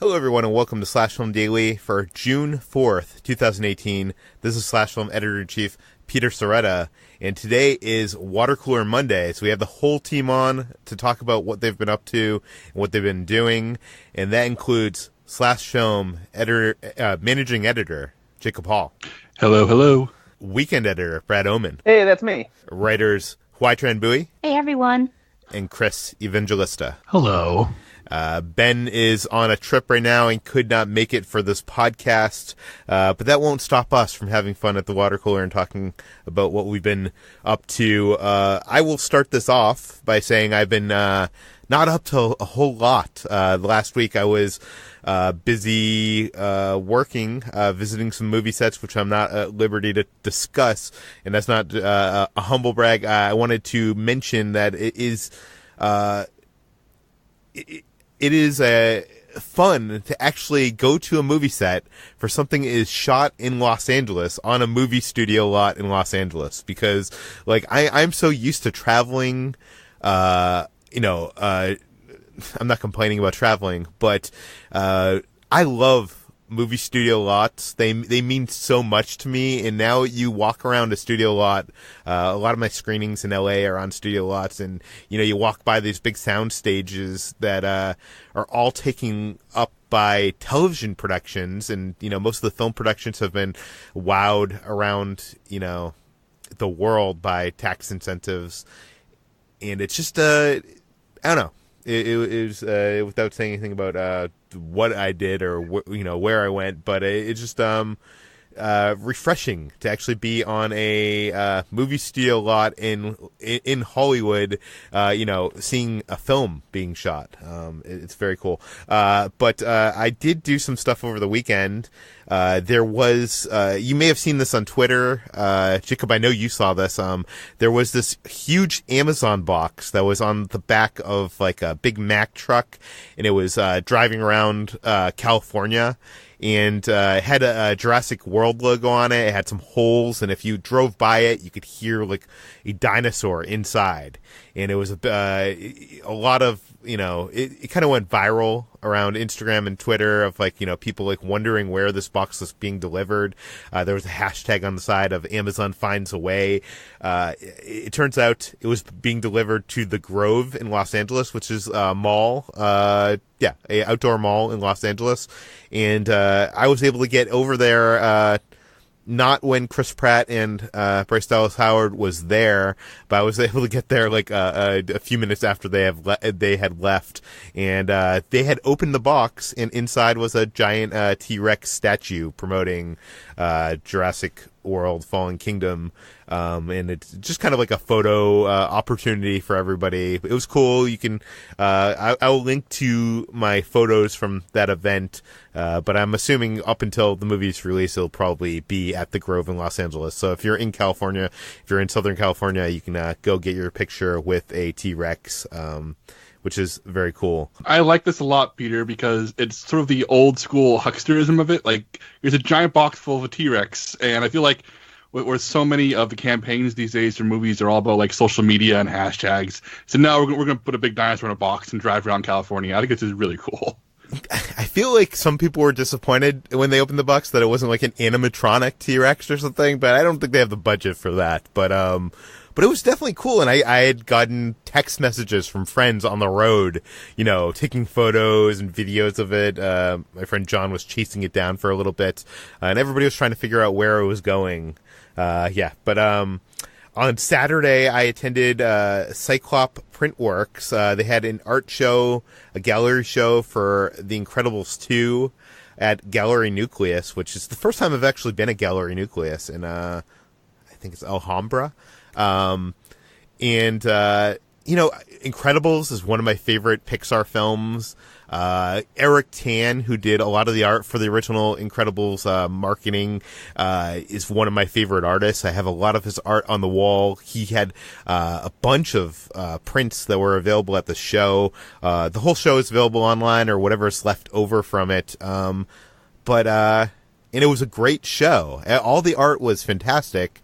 Hello everyone and welcome to Slash Film Daily for June 4th, 2018. This is Slash Film Editor-in-Chief Peter Sciretta, and today is Water Cooler Monday, so we have the whole team on to talk about what they've been up to and what they've been doing, and that includes Slash Film Managing Editor Jacob Hall. Hello, hello. Weekend Editor Brad Oman. Hey, that's me. Writers Hoai-Tran. Hey everyone. And Chris Evangelista. Hello. Ben is on a trip right now and could not make it for this podcast, but that won't stop us from having fun at the water cooler and talking about what we've been up to. I will start this off by saying I've been not up to a whole lot. Last week I was busy working, visiting some movie sets, which I'm not at liberty to discuss, and that's not a humble brag. I wanted to mention that it is it is fun to actually go to a movie set for something that is shot in Los Angeles on a movie studio lot in Los Angeles, because like I'm so used to traveling, I'm not complaining about traveling, but I love movie studio lots. They mean so much to me, and now you walk around a studio lot. A lot of my screenings in LA are on studio lots, and you walk by these big sound stages that are all taken up by television productions, and most of the film productions have been wowed around the world by tax incentives, and it's just I don't know. It was without saying anything about what I did or where I went, but it's just refreshing to actually be on a movie studio lot in Hollywood, seeing a film being shot. It's very cool. But I did do some stuff over the weekend. There was, you may have seen this on Twitter. Jacob, I know you saw this. There was this huge Amazon box that was on the back of like a big Mack truck, and it was driving around California. And it had a Jurassic World logo on it. It had some holes, and if you drove by it, you could hear like a dinosaur inside. And it was a lot of it kind of went viral around Instagram and Twitter of people like wondering where this box was being delivered. There was a hashtag on the side of Amazon finds a way. It turns out it was being delivered to the Grove in Los Angeles, which is a mall. A outdoor mall in Los Angeles. And I was able to get over there not when Chris Pratt and Bryce Dallas Howard was there, but I was able to get there like a few minutes after they had left, and they had opened the box, and inside was a giant T-Rex statue promoting Jurassic World Fallen Kingdom, and it's just kind of like a photo opportunity for everybody. It was cool. You can I'll link to my photos from that event, but I'm assuming up until the movie's release it'll probably be at the Grove in Los Angeles. So if you're in California, if you're in Southern California, you can go get your picture with a T-Rex, which is very cool. I like this a lot, Peter, because it's sort of the old school hucksterism of it. Like, there's a giant box full of a T-Rex, and I feel like where so many of the campaigns these days or movies are all about like social media and hashtags. So now we're going to put a big dinosaur in a box and drive around California. I think this is really cool. I feel like some people were disappointed when they opened the box that it wasn't like an animatronic T-Rex or something, but I don't think they have the budget for that. But it was definitely cool, and I had gotten text messages from friends on the road, taking photos and videos of it. My friend John was chasing it down for a little bit, and everybody was trying to figure out where it was going. But on Saturday, I attended Cyclops Printworks. They had an art show, a gallery show for The Incredibles 2 at Gallery Nucleus, which is the first time I've actually been at Gallery Nucleus in, I think it's Alhambra. Incredibles is one of my favorite Pixar films. Eric Tan, who did a lot of the art for the original Incredibles marketing, is one of my favorite artists. I have a lot of his art on the wall. He had a bunch of prints that were available at the show. The whole show is available online or whatever's left over from it. And it was a great show. All the art was fantastic.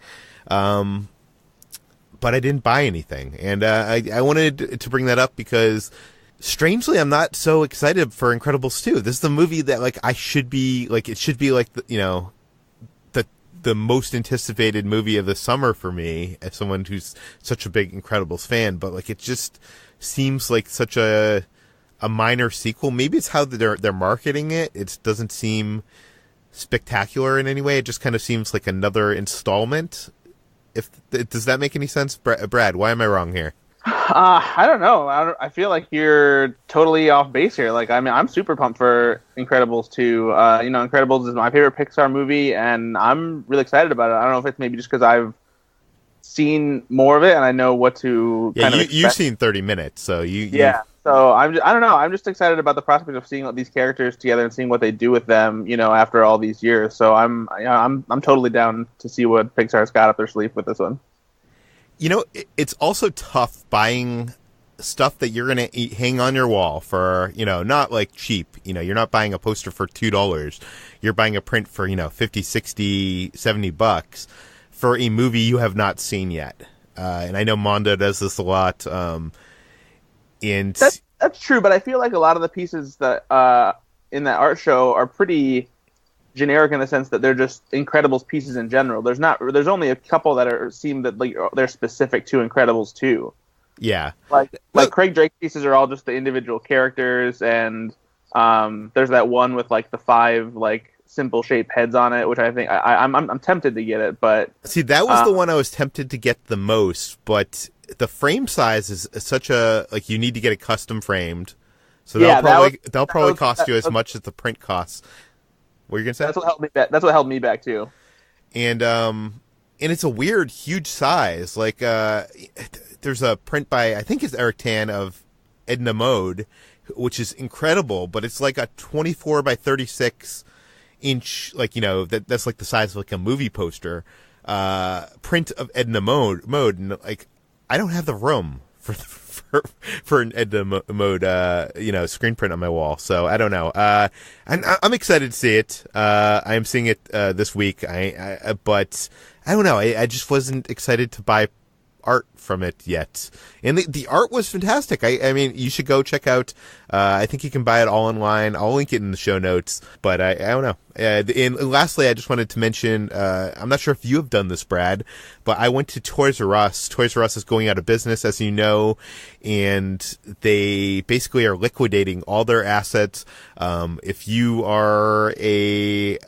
But I didn't buy anything. And I wanted to bring that up because Strangely, I'm not so excited for Incredibles 2. This is the movie that like I should be like. It should be like the most anticipated movie of the summer for me as someone who's such a big Incredibles fan. But like it just seems like such a minor sequel. Maybe it's how they're marketing it. It doesn't seem spectacular in any way. It just kind of seems like another installment. Does that make any sense, Brad? Why am I wrong here? I don't know. I feel like you're totally off base here. Like, I mean, I'm super pumped for Incredibles 2. You know, Incredibles is my favorite Pixar movie, and I'm really excited about it. I don't know if it's maybe just because I've seen more of it and I know what to kind of expect. You've seen 30 minutes, so you So I don't know. I'm just excited about the prospect of seeing these characters together and seeing what they do with them, you know, after all these years. So I'm totally down to see what Pixar's got up their sleeve with this one. You know, it's also tough buying stuff that you're going to hang on your wall for, you know, not like cheap. You know, you're not buying a poster for $2. You're buying a print for, you know, 50, 60, 70 bucks for a movie you have not seen yet. And I know Mondo does this a lot. And that's true, but I feel like a lot of the pieces that in that art show are pretty generic in the sense that they're just Incredibles pieces in general. There's only a couple that seem that like they're specific to Incredibles 2. Yeah, like Craig Drake's pieces are all just the individual characters, and there's that one with like the 5 like simple shaped heads on it, which I think I'm tempted to get it, but see that was the one I was tempted to get the most, but the frame size is such a like you need to get it custom framed, so they'll probably cost you as much as the print costs. What are you gonna say? That's what held me back. That's what held me back too. And it's a weird, huge size. Like there's a print by I think it's Eric Tan of Edna Mode, which is incredible, but it's like a 24 by 36 inch, like, you know, that's like the size of like a movie poster print of Edna Mode, and like I don't have the room for an Edna Mode you know, screen print on my wall, so I don't know. I'm excited to see it. I am seeing it this week. But I don't know. I just wasn't excited to buy art from it yet. And the art was fantastic. I mean, you should go check out. I think you can buy it all online. I'll link it in the show notes. But I don't know. And lastly, I just wanted to mention, I'm not sure if you have done this, Brad, but I went to Toys R Us. Toys R Us is going out of business, as you know, and they basically are liquidating all their assets. If you are a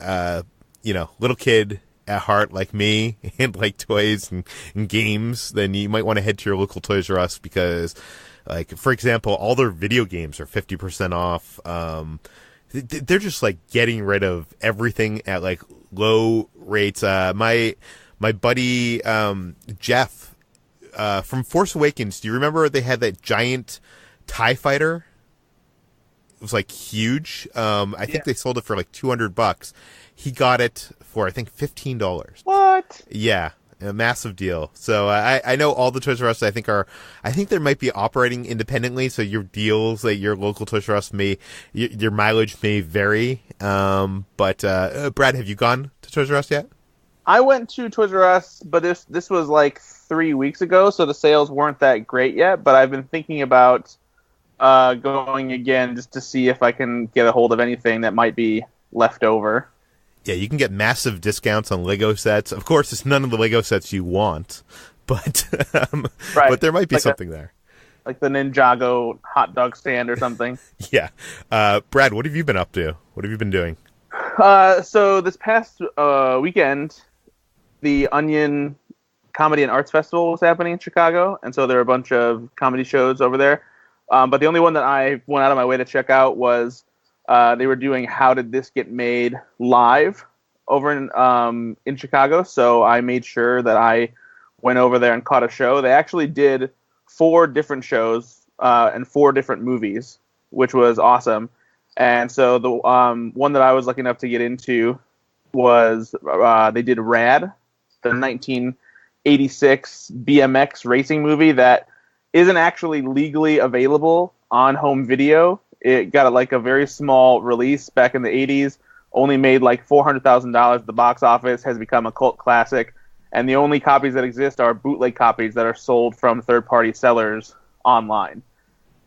you know, little kid at heart like me and like toys and games, then you might want to head to your local Toys R Us because, like, for example, all their video games are 50% off. They're just like getting rid of everything at like low rates. My buddy Jeff from Force Awakens, do you remember they had that giant TIE fighter? It was like huge. I think they sold it for like $200. He got it for, I think, $15. What? Yeah, a massive deal. So I know all the Toys R Us I think they might be operating independently. So your deals at your local Toys R Us your mileage may vary. But Brad, have you gone to Toys R Us yet? I went to Toys R Us, but this was like 3 weeks ago, so the sales weren't that great yet. But I've been thinking about going again just to see if I can get a hold of anything that might be left over. Yeah, you can get massive discounts on Lego sets. Of course, it's none of the Lego sets you want, but right. But there might be like something there. Like the Ninjago hot dog stand or something. Yeah. Brad, what have you been up to? What have you been doing? So this past weekend, the Onion Comedy and Arts Festival was happening in Chicago, and so there were a bunch of comedy shows over there. But the only one that I went out of my way to check out was they were doing How Did This Get Made live over in Chicago. So I made sure that I went over there and caught a show. They actually did 4 different shows and 4 different movies, which was awesome. And so the one that I was lucky enough to get into was they did Rad, the 1986 BMX racing movie that isn't actually legally available on home video. It got like a very small release back in the 80s, only made like $400,000 at the box office, has become a cult classic, and the only copies that exist are bootleg copies that are sold from third-party sellers online.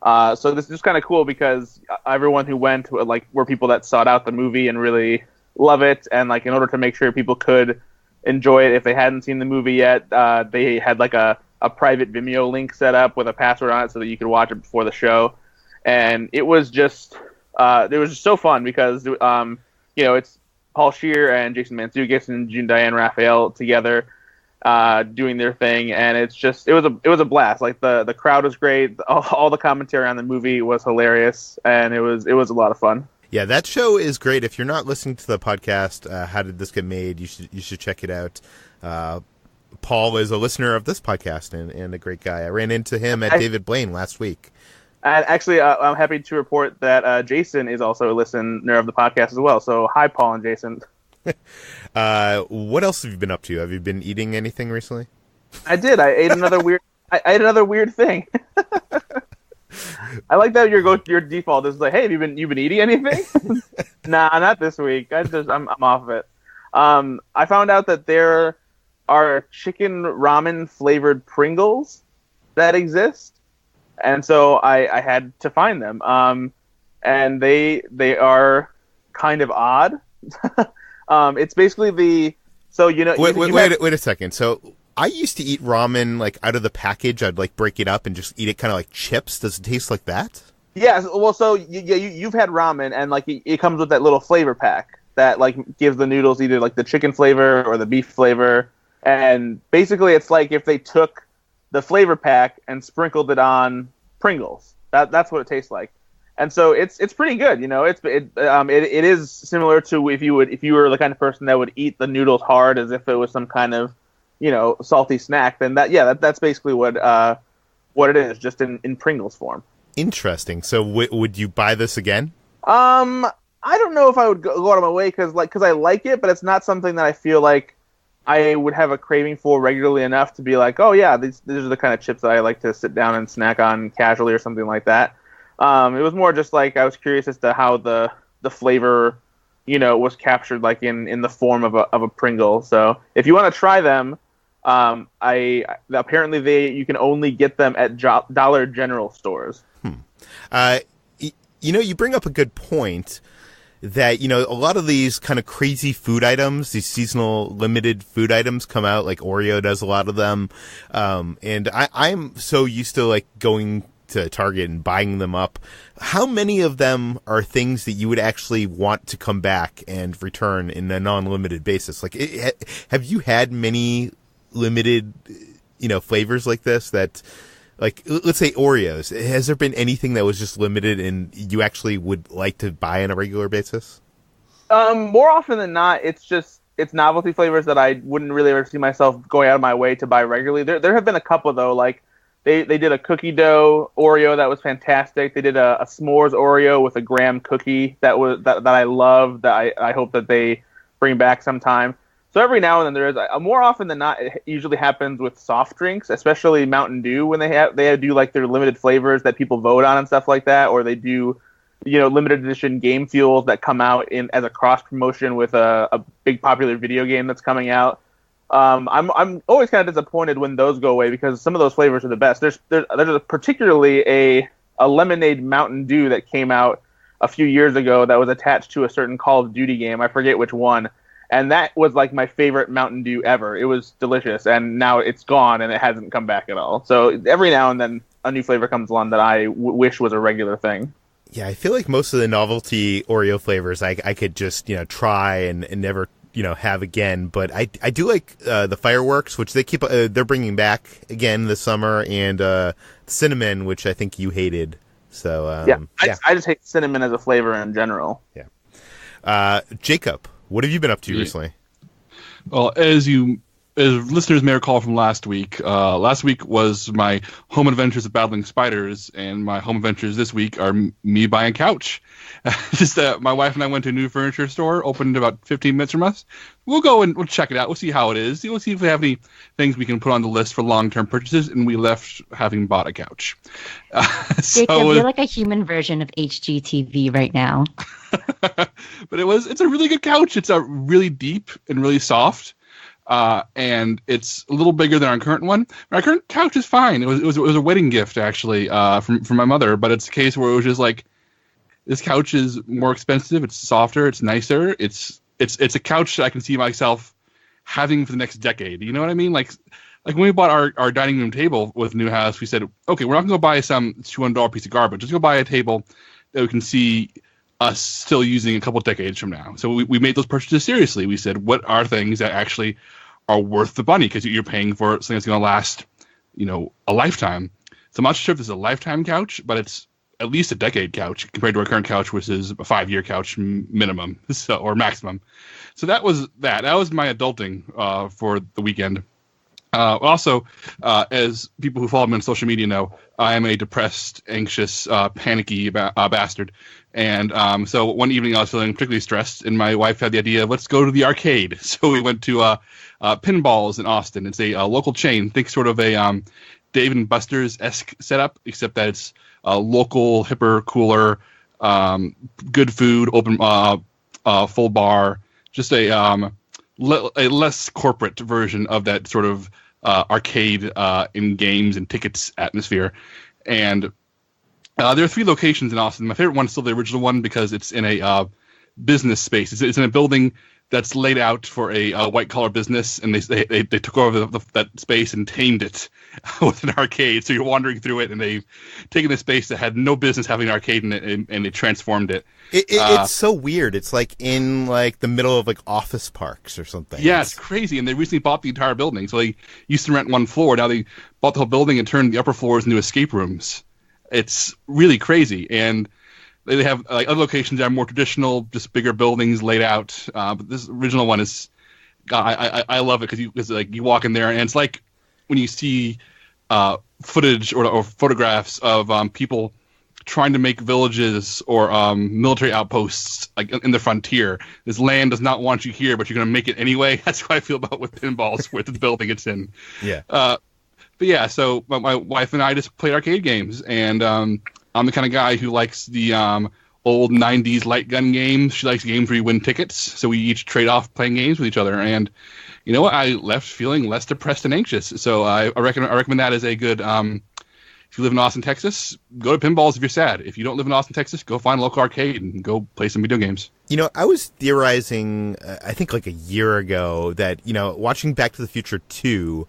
So this is kind of cool because everyone who went were people that sought out the movie and really love it, and like in order to make sure people could enjoy it if they hadn't seen the movie yet, they had like a private Vimeo link set up with a password on it so that you could watch it before the show, and it was just so fun because it's Paul Scheer and Jason Mantzoukas and June Diane Raphael together doing their thing, and it was a blast. Like the crowd was great, all the commentary on the movie was hilarious, and it was a lot of fun. Yeah, that show is great. If you're not listening to the podcast, How Did This Get Made, you should check it out. Paul is a listener of this podcast and a great guy. I ran into him at David Blaine last week. And actually, I'm happy to report that Jason is also a listener of the podcast as well. So hi, Paul and Jason. What else have you been up to? Have you been eating anything recently? I did. I ate another weird. I ate another weird thing. I like that your default is like, hey, have you been eating anything? Nah, not this week. I'm off of it. I found out that there are chicken ramen flavored Pringles that exist, and so I had to find them. And they are kind of odd. It's basically wait a second. So I used to eat ramen like out of the package. I'd like break it up and just eat it kind of like chips. Does it taste like that? Yeah. Well, so you've had ramen, and like it comes with that little flavor pack that like gives the noodles either like the chicken flavor or the beef flavor. And basically, it's like if they took the flavor pack and sprinkled it on Pringles. That's what it tastes like. And so it's pretty good. It is similar to if you were the kind of person that would eat the noodles hard as if it was some kind of salty snack, then that's basically what it is, just in Pringles form. Interesting. So would you buy this again? I don't know if I would go out of my way because I like it, but it's not something that I feel like I would have a craving for regularly enough to be like, oh yeah, these are the kind of chips that I like to sit down and snack on casually or something like that. It was more just like I was curious as to how the flavor, was captured like in the form of a Pringle. So if you want to try them, apparently you can only get them at Dollar General stores. You bring up a good point that, a lot of these kind of crazy food items, these seasonal limited food items come out, like Oreo does a lot of them. And I'm so used to like going to Target and buying them up. How many of them are things that you would actually want to come back and return in a non-limited basis? Like, have you had many limited, flavors like this that, like, let's say Oreos? Has there been anything that was just limited and you actually would like to buy on a regular basis? More often than not, it's novelty flavors that I wouldn't really ever see myself going out of my way to buy regularly. There have been a couple though, like they did a cookie dough Oreo that was fantastic. They did a s'mores Oreo with a graham cookie that I love, that I hope that they bring back sometime. So every now and then there is. More often than not, it usually happens with soft drinks, especially Mountain Dew, when they do like their limited flavors that people vote on and stuff like that, or they do, limited edition game fuels that come out as a cross promotion with a big popular video game that's coming out. I'm always kind of disappointed when those go away because some of those flavors are the best. There's particularly a lemonade Mountain Dew that came out a few years ago that was attached to a certain Call of Duty game. I forget which one. And that was like my favorite Mountain Dew ever. It was delicious, and now it's gone, and it hasn't come back at all. So every now and then a new flavor comes along that I wish was a regular thing. Yeah, I feel like most of the novelty Oreo flavors I could just try and never have again. But I do like the fireworks, which they keep they're bringing back again this summer, and cinnamon, which I think you hated. So I just hate cinnamon as a flavor in general. Yeah, Jacob, what have you been up to recently? Well, as listeners may recall from last week was my home adventures of battling spiders, and my home adventures this week are me buying a couch. Just my wife and I went to a new furniture store, opened about 15 minutes from us. We'll go and we'll check it out. We'll see how it is. We'll see if we have any things we can put on the list for long-term purchases, and we left having bought a couch. Jacob, you're like a human version of HGTV right now. But it's a really good couch. It's really deep and really soft. and it's a little bigger than our current one. Our current couch is fine. It was a wedding gift actually from my mother, but it's a case where it was just like, this couch is more expensive. It's softer. It's nicer. It's a couch that I can see myself having for the next decade. You know what I mean? Like when we bought our dining room table with the new house, we said, okay, we're not going to buy some $200 piece of garbage. Just go buy a table that we can see us still using a couple of decades from now. So we made those purchases seriously. We said, what are things that actually are worth the money? Because you're paying for something that's going to last, a lifetime. So I'm not sure if this is a lifetime couch, but it's at least a decade couch compared to our current couch, which is a 5-year couch minimum, or maximum. So that was that. That was my adulting for the weekend. Also, as people who follow me on social media know, I am a depressed, anxious, panicky bastard. And so one evening I was feeling particularly stressed, and my wife had the idea of, let's go to the arcade. So we went to Pinballz in Austin. It's a local chain. Think sort of a Dave & Buster's-esque setup, except that it's local, hipper, cooler, good food, open, full bar, just a less corporate version of that sort of arcade in games and tickets atmosphere. And there are 3 locations in Austin. My favorite one is still the original one because it's in a business space. It's in a building that's laid out for a white-collar business, and they took over that space and tamed it with an arcade. So you're wandering through it, and they've taken a space that had no business having an arcade in it, and they transformed it. It's so weird. It's like in the middle of office parks or something. Yeah, it's crazy. And they recently bought the entire building. So they used to rent one floor. Now they bought the whole building and turned the upper floors into escape rooms. It's really crazy. And they have other locations that are more traditional, just bigger buildings laid out. But this original one is, I love it because you walk in there and it's like when you see footage or photographs of people trying to make villages or military outposts in the frontier. This land does not want you here, but you're going to make it anyway. That's how I feel about with Pinballz, with the building it's in. Yeah. But yeah, so my wife and I just played arcade games, and I'm the kind of guy who likes the old 90s light gun games. She likes games where you win tickets, so we each trade off playing games with each other. And you know what? I left feeling less depressed and anxious. So I recommend that as a good. If you live in Austin, Texas, go to Pinballz if you're sad. If you don't live in Austin, Texas, go find a local arcade and go play some video games. I was theorizing, I think a year ago, that watching Back to the Future 2.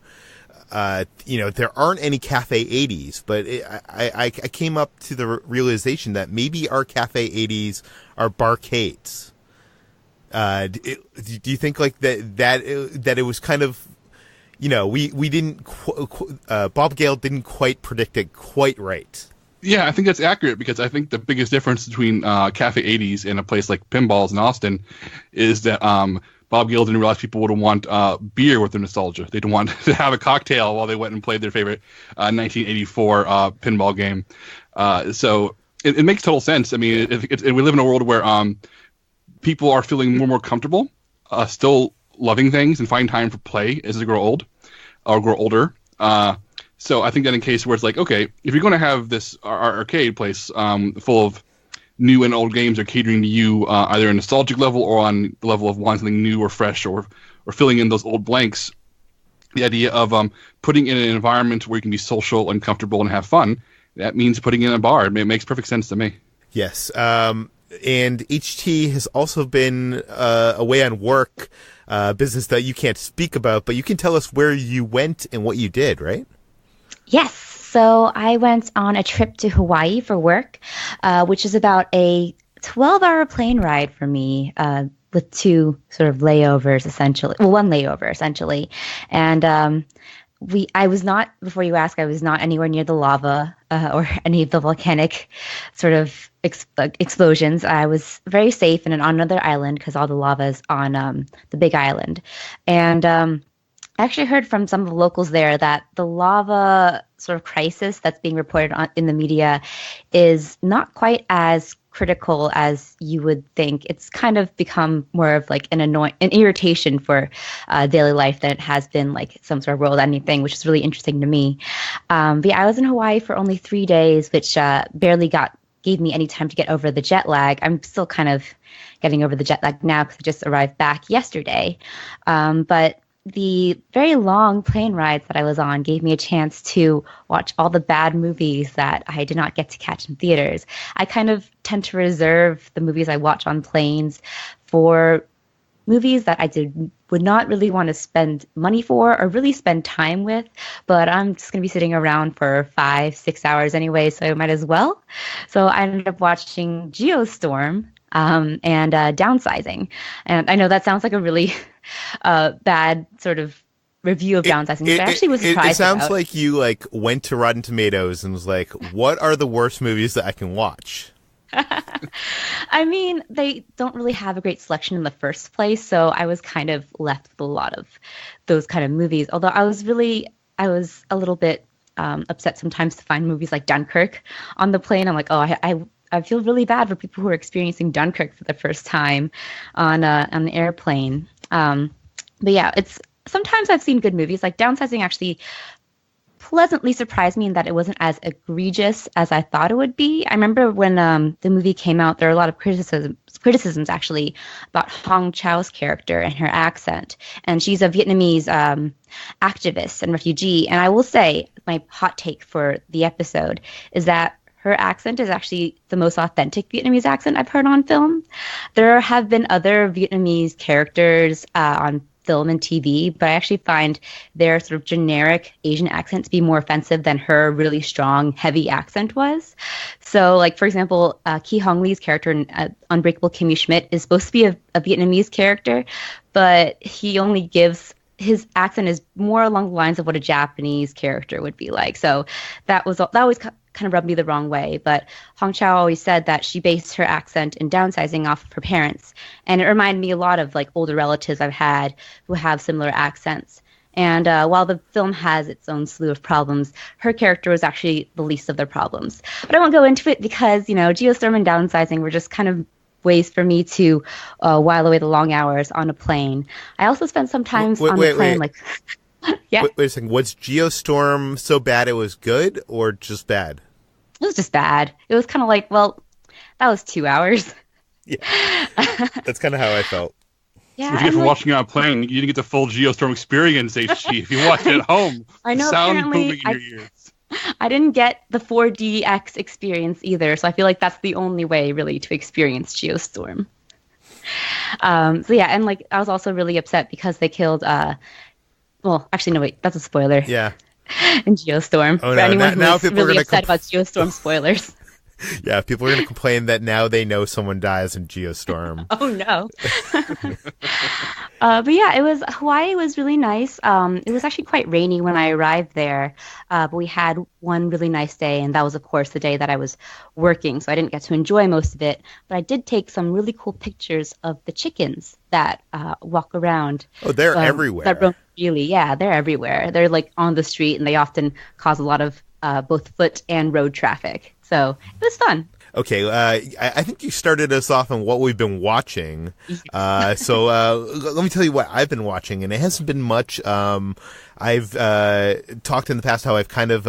There aren't any Cafe 80s, but I came up to the realization that maybe our Cafe 80s are barcades. Do you think that it was kind of, we didn't, Bob Gale didn't quite predict it quite right. Yeah, I think that's accurate because I think the biggest difference between Cafe 80s and a place like Pinballz in Austin is that Bob Gale didn't realize people would want beer with their nostalgia. They'd want to have a cocktail while they went and played their favorite 1984 pinball game. So it makes total sense. I mean, we live in a world where people are feeling more and more comfortable, still loving things and find time for play as they grow old or grow older. So I think that in case where it's like, okay, if you're going to have this arcade place full of new and old games are catering to you either a nostalgic level or on the level of wanting something new or fresh or filling in those old blanks. The idea of putting in an environment where you can be social and comfortable and have fun, that means putting in a bar. It makes perfect sense to me. Yes. And HT has also been away on work, business that you can't speak about, but you can tell us where you went and what you did, right? Yes. So I went on a trip to Hawaii for work, which is about a 12-hour plane ride for me, with 2 sort of layovers, essentially. Well, 1 layover, essentially. And I was not, before you ask, I was not anywhere near the lava or any of the volcanic sort of explosions. I was very safe on another island because all the lava is on the Big Island. And I actually heard from some of the locals there that the lava sort of crisis that's being reported on in the media is not quite as critical as you would think. It's kind of become more of like an irritation for daily life than it has been like some sort of world-ending thing, which is really interesting to me. But yeah, I was in Hawaii for only 3 days, which barely gave me any time to get over the jet lag. I'm still kind of getting over the jet lag now because I just arrived back yesterday. But the very long plane rides that I was on gave me a chance to watch all the bad movies that I did not get to catch in theaters. I kind of tend to reserve the movies I watch on planes for movies that would not really want to spend money for or really spend time with, but I'm just going to be sitting around for 5-6 hours anyway, so I might as well. So I ended up watching Geostorm and Downsizing. And I know that sounds like a really bad sort of review of Downsizing, but I actually was surprised. It sounds like you went to Rotten Tomatoes and was like, what are the worst movies that I can watch? I mean, they don't really have a great selection in the first place, so I was kind of left with a lot of those kind of movies. Although I was a little bit upset sometimes to find movies like Dunkirk on the plane. I'm like, oh, I feel really bad for people who are experiencing Dunkirk for the first time on an airplane. But yeah, sometimes I've seen good movies. Like Downsizing actually pleasantly surprised me in that it wasn't as egregious as I thought it would be. I remember when the movie came out, there were a lot of criticisms actually about Hong Chau's character and her accent. And she's a Vietnamese activist and refugee. And I will say, my hot take for the episode is that her accent is actually the most authentic Vietnamese accent I've heard on film. There have been other Vietnamese characters on film and TV, but I actually find their sort of generic Asian accent to be more offensive than her really strong, heavy accent was. So, like, for example, Ki Hong Lee's character in Unbreakable Kimmy Schmidt is supposed to be a Vietnamese character, but he only gives his accent is more along the lines of what a Japanese character would be like. So that always kind of rubbed me the wrong way. But Hong Chau always said that she based her accent in Downsizing off of her parents. And it reminded me a lot of like older relatives I've had who have similar accents. And while the film has its own slew of problems, her character was actually the least of their problems. But I won't go into it because, Geostorm and Downsizing were just kind of ways for me to while away the long hours on a plane. I also spent some time on the plane, like... Yeah. Wait a second. Was Geostorm so bad it was good, or just bad? It was just bad. It was kind of like, well, that was 2 hours. Yeah, that's kind of how I felt. Yeah, what you get from watching it on a plane, you didn't get the full Geostorm experience, HG. If you watch it at home, I know. Sound booming in your ears. I didn't get the 4DX experience either, so I feel like that's the only way really to experience Geostorm. So yeah, and like I was also really upset because they killed. Well, actually, no, wait, that's a spoiler. Yeah. In Geostorm. Oh, for no. anyone Now who's really upset about Geostorm spoilers. Yeah, people are going to complain that now they know someone dies in Geostorm. Oh, no. But yeah, Hawaii was really nice. It was actually quite rainy when I arrived there, but we had one really nice day, and that was, of course, the day that I was working, so I didn't get to enjoy most of it. But I did take some really cool pictures of the chickens that walk around. Oh, they're everywhere. Yeah, they're everywhere. They're like on the street, and they often cause a lot of both foot and road traffic. So it was fun. Okay, I think you started us off on what we've been watching. So let me tell you what I've been watching, and it hasn't been much. I've talked in the past how I've kind of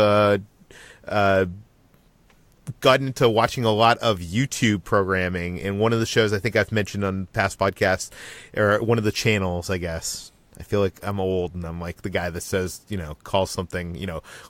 gotten into watching a lot of YouTube programming, and one of the shows I think I've mentioned on past podcasts, or one of the channels, I guess. I feel like I'm old and I'm like the guy that says, call something,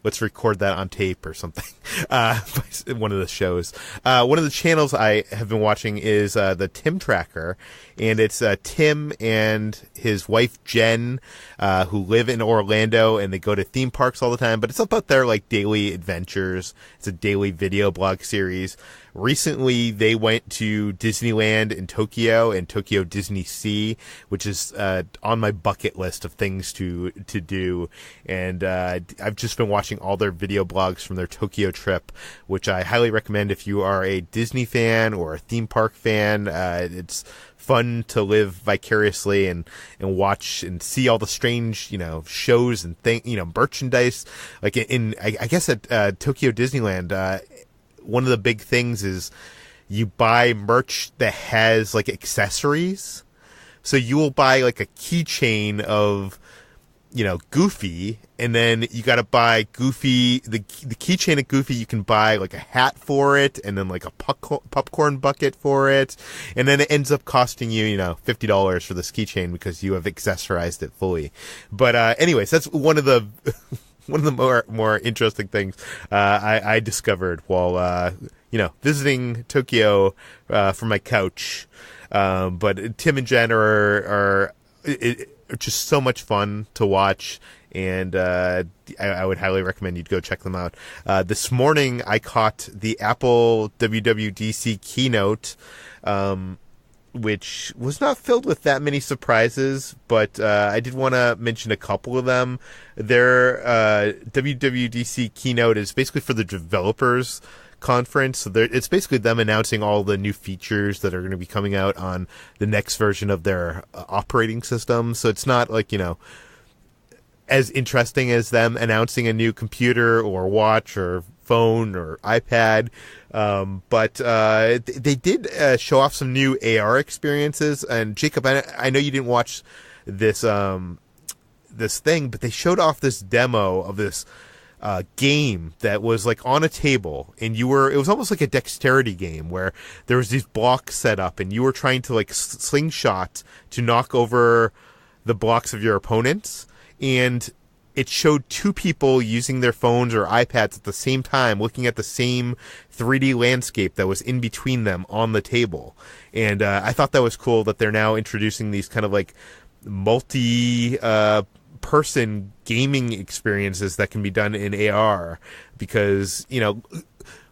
let's record that on tape or something. One of the shows. One of the channels I have been watching is the Tim Tracker, and it's Tim and his wife Jen, who live in Orlando, and they go to theme parks all the time, but it's about their like daily adventures. It's a daily video blog series. Recently, they went to Disneyland in Tokyo and Tokyo Disney Sea, which is on my bucket list of things to do. And I've just been watching all their video blogs from their Tokyo trip, which I highly recommend if you are a Disney fan or a theme park fan. It's fun to live vicariously and watch and see all the strange, shows and merchandise. Like I guess at Tokyo Disneyland, one of the big things is you buy merch that has like accessories. So you will buy like a keychain of, Goofy, and then you got to buy Goofy, the keychain of Goofy. You can buy like a hat for it, and then like a popcorn bucket for it, and then it ends up costing you, $50 for this keychain because you have accessorized it fully. But anyways, that's one of the one of the more interesting things I discovered while visiting Tokyo from my couch. But Tim and Jen are just so much fun to watch, and I would highly recommend you go check them out. This morning I caught the Apple WWDC keynote, which was not filled with that many surprises, but I did want to mention a couple of them. Their WWDC keynote is basically for the developers conference, so it's basically them announcing all the new features that are going to be coming out on the next version of their operating system. So it's not like as interesting as them announcing a new computer or watch or phone or iPad, but they did show off some new AR experiences. And Jacob, I know you didn't watch this thing, but they showed off this demo of this game that was like on a table, and it was almost like a dexterity game where there was these blocks set up, and you were trying to like slingshot to knock over the blocks of your opponents, and it showed two people using their phones or iPads at the same time, looking at the same 3D landscape that was in between them on the table. And I thought that was cool that they're now introducing these kind of like multi person gaming experiences that can be done in AR, because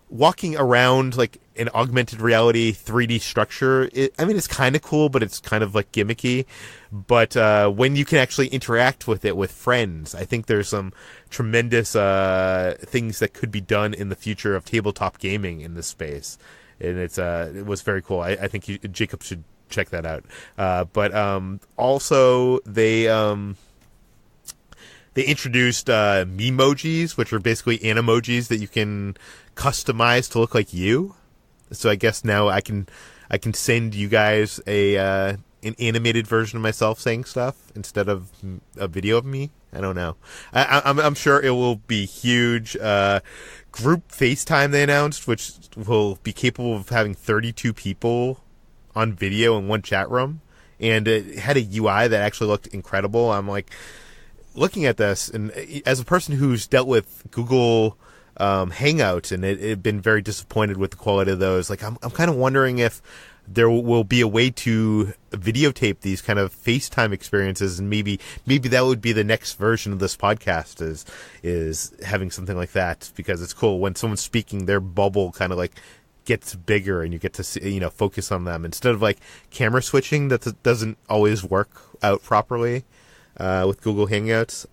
walking around like an augmented reality 3D structure, it's kind of cool, but it's kind of like gimmicky. But when you can actually interact with it with friends, I think there's some tremendous things that could be done in the future of tabletop gaming in this space, and it was very cool. I think Jacob should check that out. But also they introduced Memojis, which are basically animojis that you can customize to look like you. So I guess now I can send you guys an animated version of myself saying stuff instead of a video of me. I don't know. I'm sure it will be huge. Group FaceTime they announced, which will be capable of having 32 people on video in one chat room, and it had a UI that actually looked incredible. I'm like, looking at this, and as a person who's dealt with Google Hangouts and it been very disappointed with the quality of those, like I'm kind of wondering if there will be a way to videotape these kind of FaceTime experiences, and maybe that would be the next version of this podcast is having something like that, because it's cool when someone's speaking, their bubble kind of like gets bigger and you get to see, focus on them instead of like camera switching that doesn't always work out properly with Google Hangouts.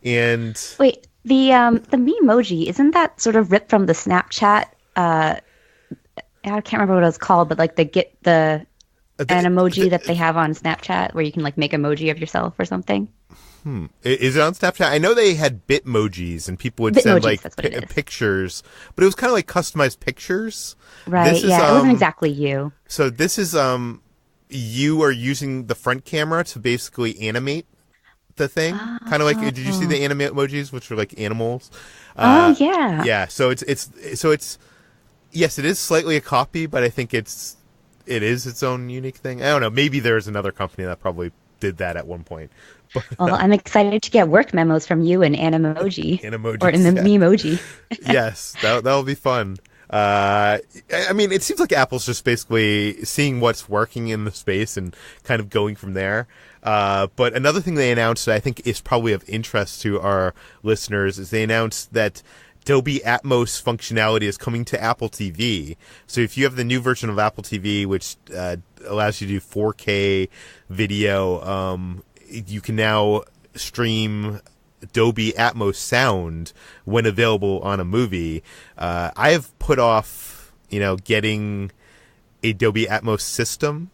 And wait, the Memoji, isn't that sort of ripped from the Snapchat? I can't remember what it was called, but like an emoji that they have on Snapchat where you can like make emoji of yourself or something. Is it on Snapchat? I know they had Bitmojis, and people would send like pictures, but it was kind of like customized pictures. Right. It wasn't exactly you. So this is you are using the front camera to basically animate the thing, kind of like, did you see the anime emojis, which are like animals? Yeah. Yeah. So it's yes, it is slightly a copy, but I think it is its own unique thing. I don't know. Maybe there's another company that probably did that at one point. But, well, I'm excited to get work memos from you in Animoji. Or in the Memoji. Yes, that'll be fun. It seems like Apple's just basically seeing what's working in the space and kind of going from there. But another thing they announced that I think is probably of interest to our listeners is they announced that Dolby Atmos functionality is coming to Apple TV. So if you have the new version of Apple TV, which allows you to do 4K video, you can now stream Dolby Atmos sound when available on a movie. I have put off, getting a Dolby Atmos system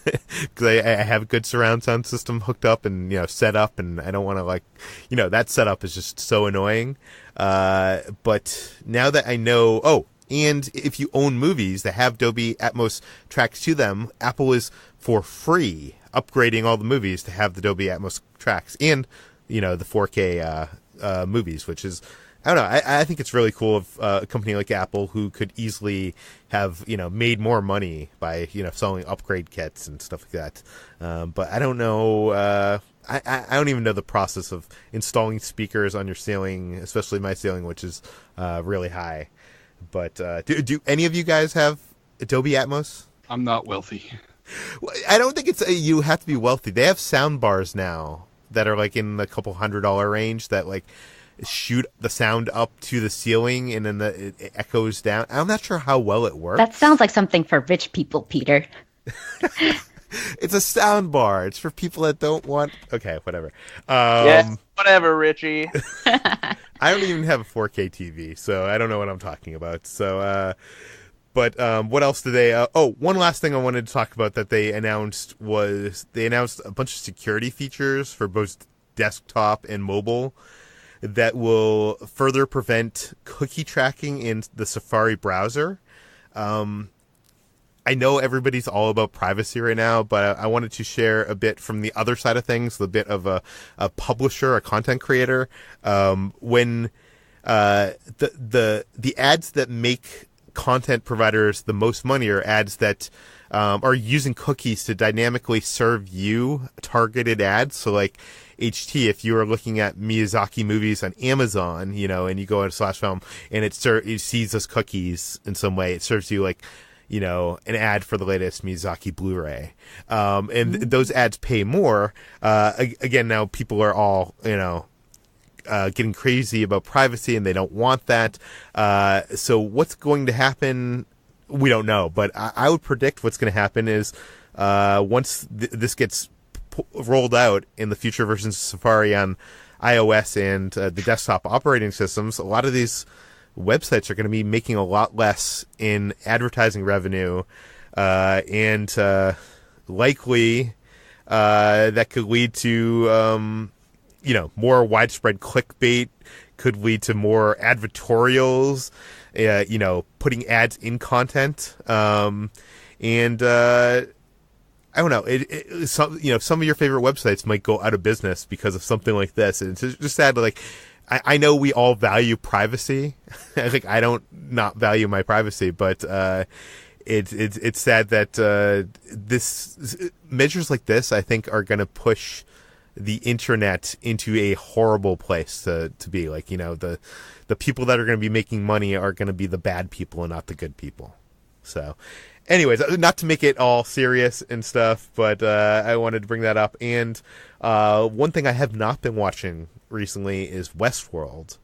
because I have a good surround sound system hooked up and, set up, and I don't want to that setup is just so annoying. But now that I know, and if you own movies that have Dolby Atmos tracks to them, Apple is for free upgrading all the movies to have the Dolby Atmos tracks. And the 4K movies, which is, I don't know. I think it's really cool of a company like Apple who could easily have, made more money by, selling upgrade kits and stuff like that. But I don't know. I don't even know the process of installing speakers on your ceiling, especially my ceiling, which is really high. But do any of you guys have Dolby Atmos? I'm not wealthy. I don't think it's you have to be wealthy. They have sound bars now that are like in the couple $100 range that like shoot the sound up to the ceiling and then it echoes down. I'm not sure how well it works. That sounds like something for rich people, Peter. It's a sound bar. It's for people that don't want. Okay, whatever. Yes, whatever, Richie. I don't even have a 4K TV, so I don't know what I'm talking about. So, but what else did they? One last thing I wanted to talk about that they announced was they announced a bunch of security features for both desktop and mobile that will further prevent cookie tracking in the Safari browser. I know everybody's all about privacy right now, but I wanted to share a bit from the other side of things, the bit of a publisher, a content creator. When the ads that make content providers the most money are ads that are using cookies to dynamically serve you targeted ads. So like HT, if you are looking at Miyazaki movies on Amazon, and you go into /film and it sees those cookies in some way, it serves you like, an ad for the latest Miyazaki Blu-ray. And those ads pay more. Again, now people are all, getting crazy about privacy and they don't want that. So what's going to happen? We don't know, but I would predict what's going to happen is once this gets rolled out in the future versions of Safari on iOS and the desktop operating systems, a lot of these websites are going to be making a lot less in advertising revenue, and likely that could lead to more widespread clickbait, could lead to more advertorials, putting ads in content, and I don't know. Some of your favorite websites might go out of business because of something like this, and it's just sad. Like, I know we all value privacy. Like, I don't not value my privacy, but it's sad that this measures like this, I think, are going to push the internet into a horrible place to be. Like, the people that are going to be making money are going to be the bad people and not the good people. So, anyways, not to make it all serious and stuff, but I wanted to bring that up. And one thing I have not been watching recently is Westworld.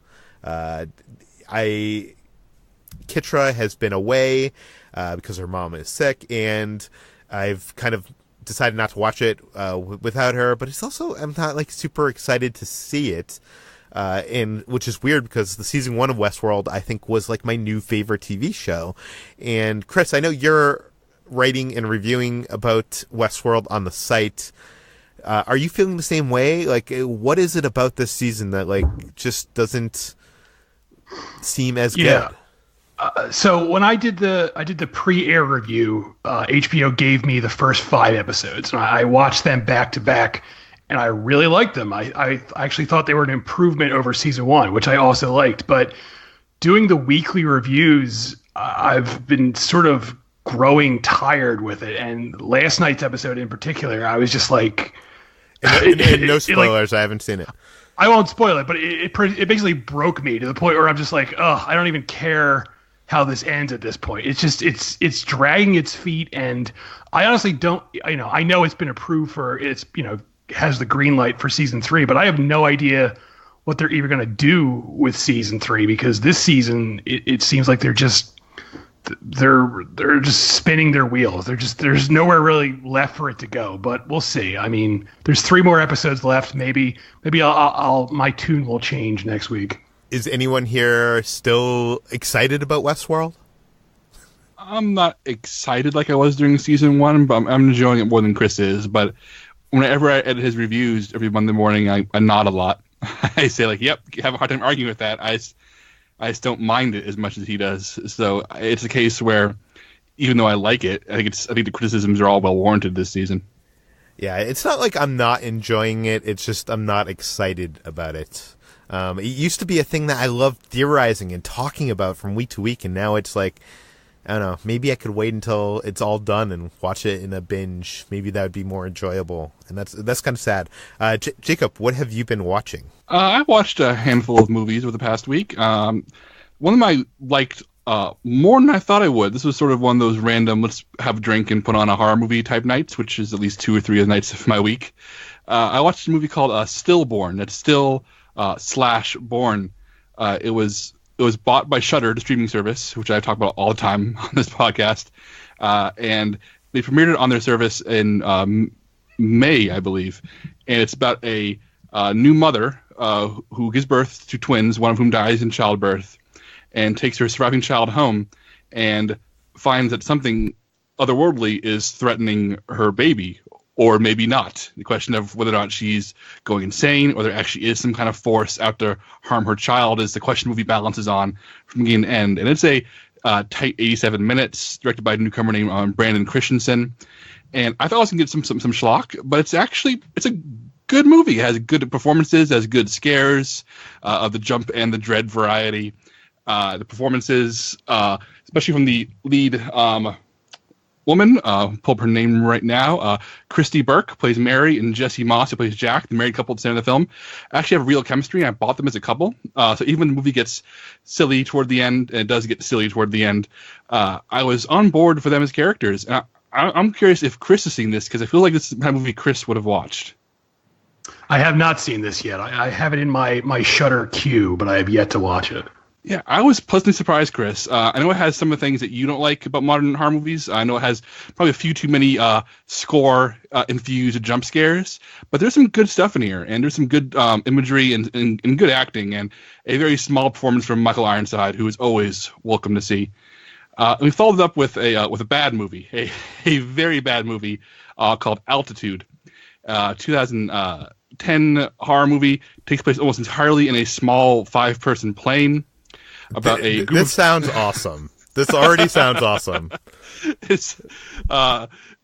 Kitra has been away because her mom is sick, and I've kind of decided not to watch it without her. But it's also, I'm not like super excited to see it. And which is weird because the season 1 of Westworld, I think, was like my new favorite TV show. And Chris, I know you're writing and reviewing about Westworld on the site. Are you feeling the same way? Like, what is it about this season that like just doesn't seem as good? So when I did the pre-air review, HBO gave me the first 5 episodes, and I watched them back to back. And I really liked them. I actually thought they were an improvement over season 1, which I also liked. But doing the weekly reviews, I've been sort of growing tired with it. And last night's episode in particular, I was just like... And no spoilers, I haven't seen it. I won't spoil it, but it basically broke me to the point where I'm just like, I don't even care how this ends at this point. It's just, it's dragging its feet. And I honestly don't, I know it's been approved for, it's, has the green light for season 3, but I have no idea what they're even going to do with season 3, because this season it seems like they're just spinning their wheels. There's nowhere really left for it to go, but we'll see. I mean, there's 3 more episodes left. Maybe I'll my tune will change next week. Is anyone here still excited about Westworld? I'm not excited like I was during season 1, but I'm enjoying it more than Chris is. But whenever I edit his reviews every Monday morning, I nod a lot. I say, like, yep, have a hard time arguing with that. I just don't mind it as much as he does. So it's a case where, even though I like it, I think the criticisms are all well warranted this season. Yeah, it's not like I'm not enjoying it. It's just I'm not excited about it. It used to be a thing that I loved theorizing and talking about from week to week, and now it's like, I don't know, maybe I could wait until it's all done and watch it in a binge. Maybe that would be more enjoyable, and that's kind of sad. Jacob, what have you been watching? I watched a handful of movies over the past week. One of them I liked more than I thought I would. This was sort of one of those random, let's have a drink and put on a horror movie type nights, which is at least 2 or 3 of the nights of my week. I watched a movie called Stillborn. That's still / born. It was bought by Shudder, the streaming service, which I talk about all the time on this podcast. And they premiered it on their service in May, I believe. And it's about a new mother who gives birth to twins, one of whom dies in childbirth, and takes her surviving child home and finds that something otherworldly is threatening her baby, or maybe not. The question of whether or not she's going insane or there actually is some kind of force out to harm her child is the question the movie balances on from beginning to end. And it's a tight 87 minutes, directed by a newcomer named Brandon Christensen. And I thought I was going to get some schlock, but it's a good movie. It has good performances, has good scares of the jump and the dread variety. The performances, especially from the lead woman, pull up her name right now, Christy Burke plays Mary, and Jesse Moss, who plays Jack, the married couple at the center of the film, actually have real chemistry, and I bought them as a couple. So even when the movie gets silly toward the end, and it does get silly toward the end, I was on board for them as characters. And I'm curious if Chris has seen this, because I feel like this is the kind of movie Chris would have watched. I have not seen this yet. I have it in my Shudder queue, but I have yet to watch it. Yeah, I was pleasantly surprised, Chris. I know it has some of the things that you don't like about modern horror movies. I know it has probably a few too many score-infused jump scares, but there's some good stuff in here, and there's some good imagery and good acting, and a very small performance from Michael Ironside, who is always welcome to see. And we followed up with a bad movie, a very bad movie called Altitude, 2010 horror movie. Takes place almost entirely in a small 5-person plane. About a group this sounds awesome. This already sounds awesome. It's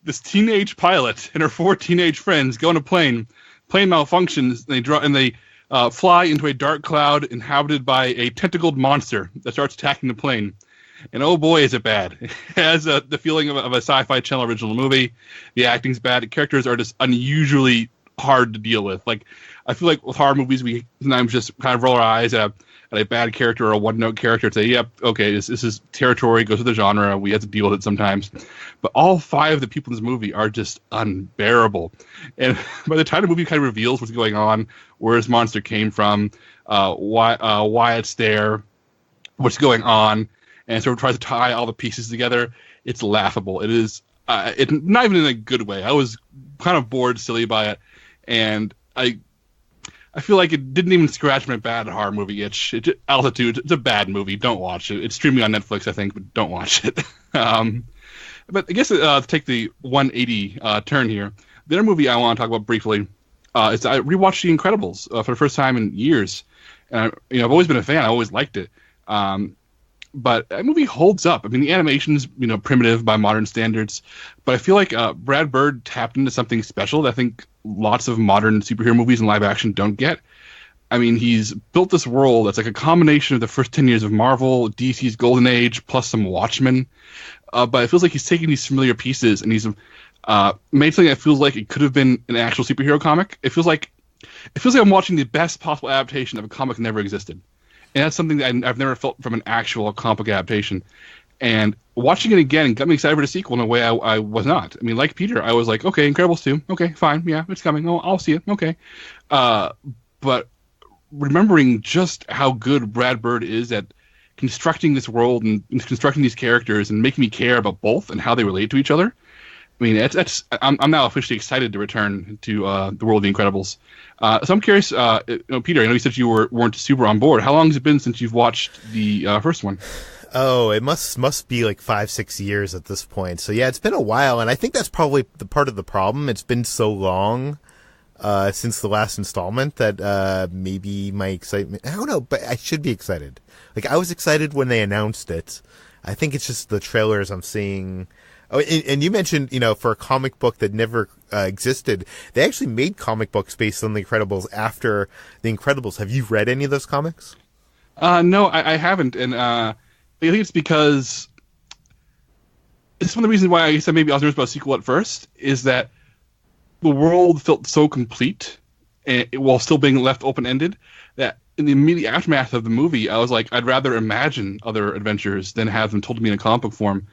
this teenage pilot and her 4 teenage friends go on a plane. Plane malfunctions, and they fly into a dark cloud inhabited by a tentacled monster that starts attacking the plane. And oh boy, is it bad. It has the feeling of a Sci-Fi Channel original movie. The acting's bad. The characters are just unusually hard to deal with. Like, I feel like with horror movies, we sometimes just kind of roll our eyes at a bad character or a one-note character and say, yep, okay, this is territory, goes with the genre, we have to deal with it sometimes. But all 5 of the people in this movie are just unbearable. And by the time the movie kind of reveals what's going on, where this monster came from, why it's there, what's going on, and sort of tries to tie all the pieces together, it's laughable. It is it's not even in a good way. I was kind of bored silly by it, and I feel like it didn't even scratch my bad horror movie itch. Altitude, it's a bad movie. Don't watch it. It's streaming on Netflix, I think, but don't watch it. But I guess to take the 180 turn here, the other movie I want to talk about briefly is I rewatched The Incredibles for the first time in years. And I've always been a fan. I always liked it. But that movie holds up. I mean, the animation's primitive by modern standards, but I feel like Brad Bird tapped into something special that I think lots of modern superhero movies and live action don't get. I mean, he's built this world that's like a combination of the first 10 years of Marvel, DC's Golden Age, plus some Watchmen. But it feels like he's taking these familiar pieces and he's made something that feels like it could have been an actual superhero comic. It feels like I'm watching the best possible adaptation of a comic that never existed. And that's something that I've never felt from an actual comic book adaptation. And watching it again got me excited for the sequel in a way I was not. I mean, like Peter, I was like, okay, Incredibles 2. Okay, fine. Yeah, it's coming. Oh, I'll see it. Okay. But remembering just how good Brad Bird is at constructing this world and constructing these characters and making me care about both and how they relate to each other. I mean, I'm now officially excited to return to the world of The Incredibles. So I'm curious, Peter, I know you said you weren't super on board. How long has it been since you've watched the first one? Oh, it must be like 5-6 years at this point. So yeah, it's been a while, and I think that's probably the part of the problem. It's been so long since the last installment that maybe my excitement, I don't know, but I should be excited. Like, I was excited when they announced it. I think it's just the trailers I'm seeing. Oh, and you mentioned, for a comic book that never existed. They actually made comic books based on The Incredibles after The Incredibles. Have you read any of those comics? No, I haven't, and I think it's because it's one of the reasons why I said maybe I was nervous about a sequel at first, is that the world felt so complete, and while still being left open-ended, that in the immediate aftermath of the movie, I was like, I'd rather imagine other adventures than have them told to me in a comic book form.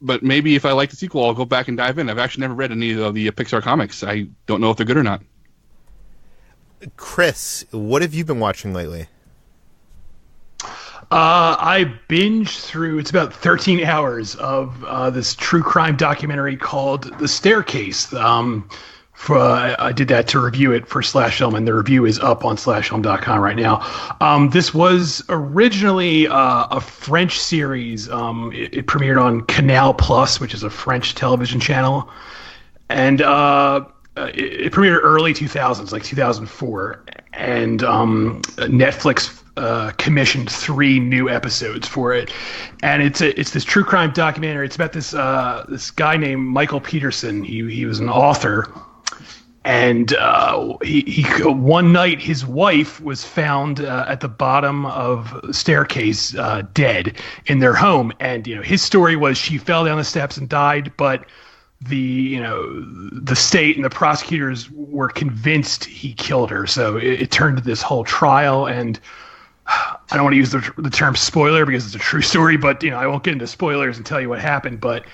But maybe if I like the sequel, I'll go back and dive in. I've actually never read any of the Pixar comics. I don't know if they're good or not. Chris, what have you been watching lately? I binged through, it's about 13 hours of this true crime documentary called The Staircase. I did that to review it for /Film, and the review is up on /Film.com right now. This was originally a French series. It premiered on Canal Plus, which is a French television channel. And it premiered early 2000s, like 2004. And Netflix commissioned 3 new episodes for it. And it's this true crime documentary. It's about this guy named Michael Peterson. He was an author. And he one night his wife was found at the bottom of the staircase, dead in their home. And his story was she fell down the steps and died, but the state and the prosecutors were convinced he killed her. So it turned to this whole trial. And I don't want to use the term spoiler because it's a true story, but I won't get into spoilers and tell you what happened. But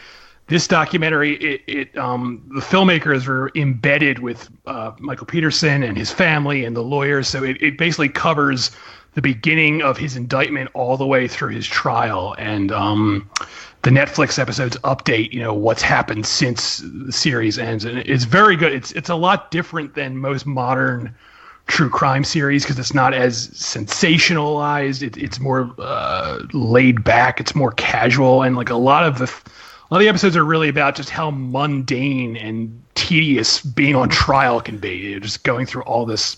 this documentary, the filmmakers were embedded with Michael Peterson and his family and the lawyers. So it basically covers the beginning of his indictment all the way through his trial. And the Netflix episodes update, what's happened since the series ends. And it's very good. It's a lot different than most modern true crime series because it's not as sensationalized. It's more laid back. It's more casual. And like a lot of the episodes are really about just how mundane and tedious being on trial can be. Just going through all this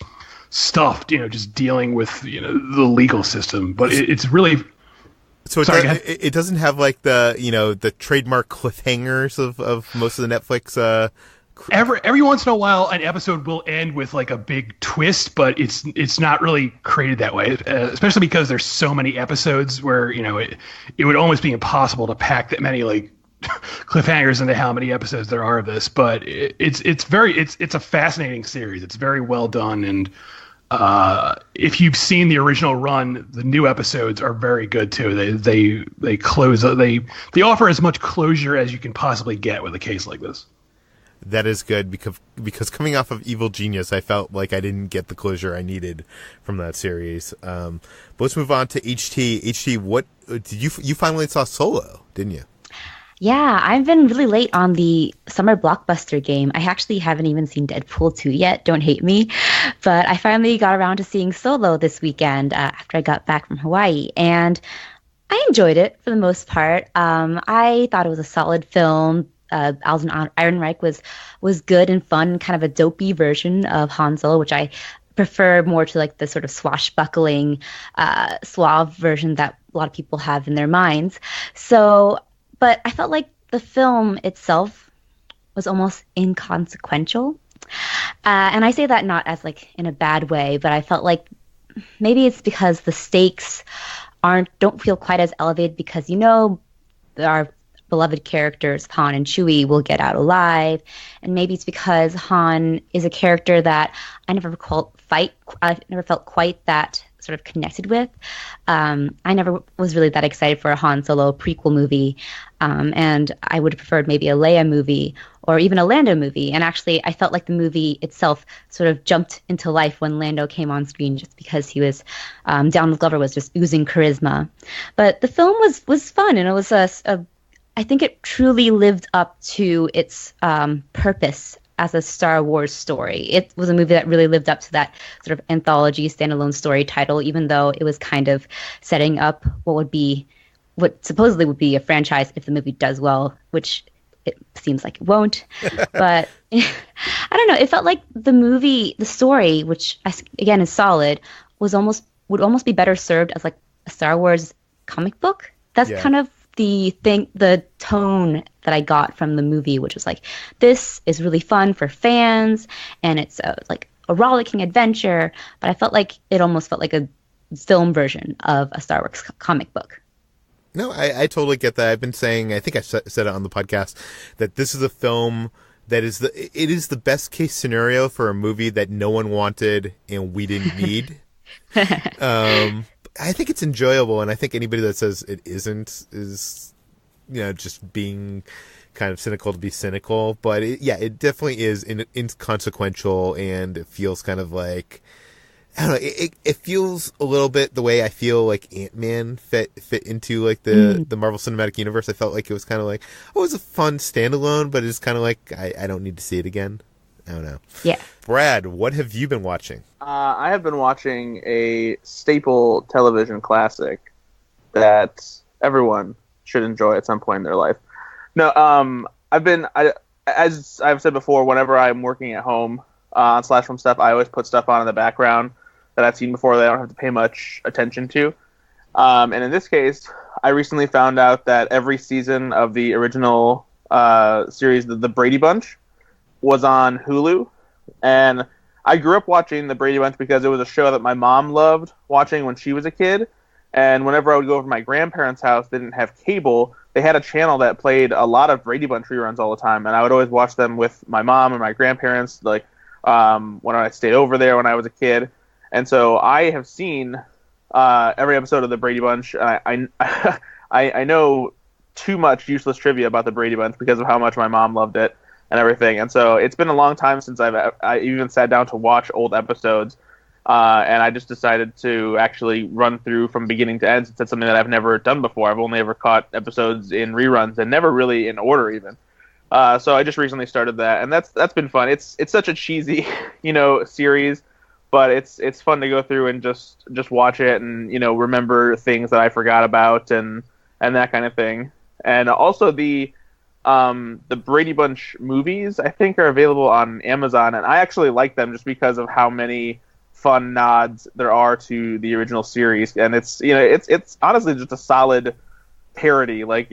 stuff, just dealing with the legal system. But it's really so it doesn't have like the trademark cliffhangers of most of the Netflix. Every once in a while, an episode will end with like a big twist, but it's not really created that way. Especially because there's so many episodes where it would almost be impossible to pack that many like cliffhangers into how many episodes there are of this. But it's a fascinating series. It's very well done, and if you've seen the original run, the new episodes are very good too. They close. They offer as much closure as you can possibly get with a case like this. That is good because coming off of Evil Genius, I felt like I didn't get the closure I needed from that series. But let's move on to HT. HT, what did you finally saw Solo, didn't you? Yeah, I've been really late on the summer blockbuster game. I actually haven't even seen Deadpool 2 yet. Don't hate me. But I finally got around to seeing Solo this weekend after I got back from Hawaii. And I enjoyed it for the most part. I thought it was a solid film. Alden Ehrenreich was good and fun, kind of a dopey version of Han Solo, which I prefer more to like the sort of swashbuckling, suave version that a lot of people have in their minds. So, but I felt like the film itself was almost inconsequential. And I say that not as like in a bad way, but I felt like maybe it's because the stakes don't feel quite as elevated because, our beloved characters, Han and Chewie, will get out alive. And maybe it's because Han is a character that I never felt quite that sort of connected with. I never was really that excited for a Han Solo prequel movie. And I would have preferred maybe a Leia movie or even a Lando movie. And actually, I felt like the movie itself sort of jumped into life when Lando came on screen just because he was, Donald Glover was just oozing charisma. But the film was fun, and it was I think it truly lived up to its purpose as a Star Wars story. It was a movie that really lived up to that sort of anthology standalone story title, even though it was kind of setting up what supposedly would be a franchise if the movie does well, which it seems like it won't. But I don't know. It felt like the story, which again is solid, would almost be better served as like a Star Wars comic book. That's kind of the tone that I got from the movie, which was like, this is really fun for fans, and it's like a rollicking adventure. But I felt like it almost felt like a film version of a Star Wars comic book. No, I totally get that. I've been saying, I think I said it on the podcast, that this is a film that is the best case scenario for a movie that no one wanted and we didn't need. I think it's enjoyable, and I think anybody that says it isn't is, just being kind of cynical to be cynical. But it definitely is inconsequential, and it feels kind of like, I don't know, it feels a little bit the way I feel like Ant-Man fit into like the Marvel Cinematic Universe. I felt like it was kind of like, it was a fun standalone, but it's kind of like, I don't need to see it again. I don't know. Yeah. Brad, what have you been watching? I have been watching a staple television classic that everyone should enjoy at some point in their life. No, as I've said before, whenever I'm working at home on Slash Film stuff, I always put stuff on in the background that I've seen before that I don't have to pay much attention to. And in this case, I recently found out that every season of the original series, the Brady Bunch, was on Hulu. And I grew up watching the Brady Bunch because it was a show that my mom loved watching when she was a kid. And whenever I would go over to my grandparents' house, they didn't have cable. They had a channel that played a lot of Brady Bunch reruns all the time. And I would always watch them with my mom and my grandparents, like when I stayed over there when I was a kid. And so I have seen every episode of the Brady Bunch. I know too much useless trivia about the Brady Bunch because of how much my mom loved it and everything. And so it's been a long time since I even sat down to watch old episodes. And I just decided to actually run through from beginning to end, since it's something that I've never done before. I've only ever caught episodes in reruns and never really in order even. So I just recently started that, and that's been fun. It's such a cheesy, series, but it's fun to go through and just watch it and, remember things that I forgot about and that kind of thing. And also the Brady Bunch movies, I think, are available on Amazon, and I actually like them just because of how many fun nods there are to the original series. And it's honestly just a solid parody, like,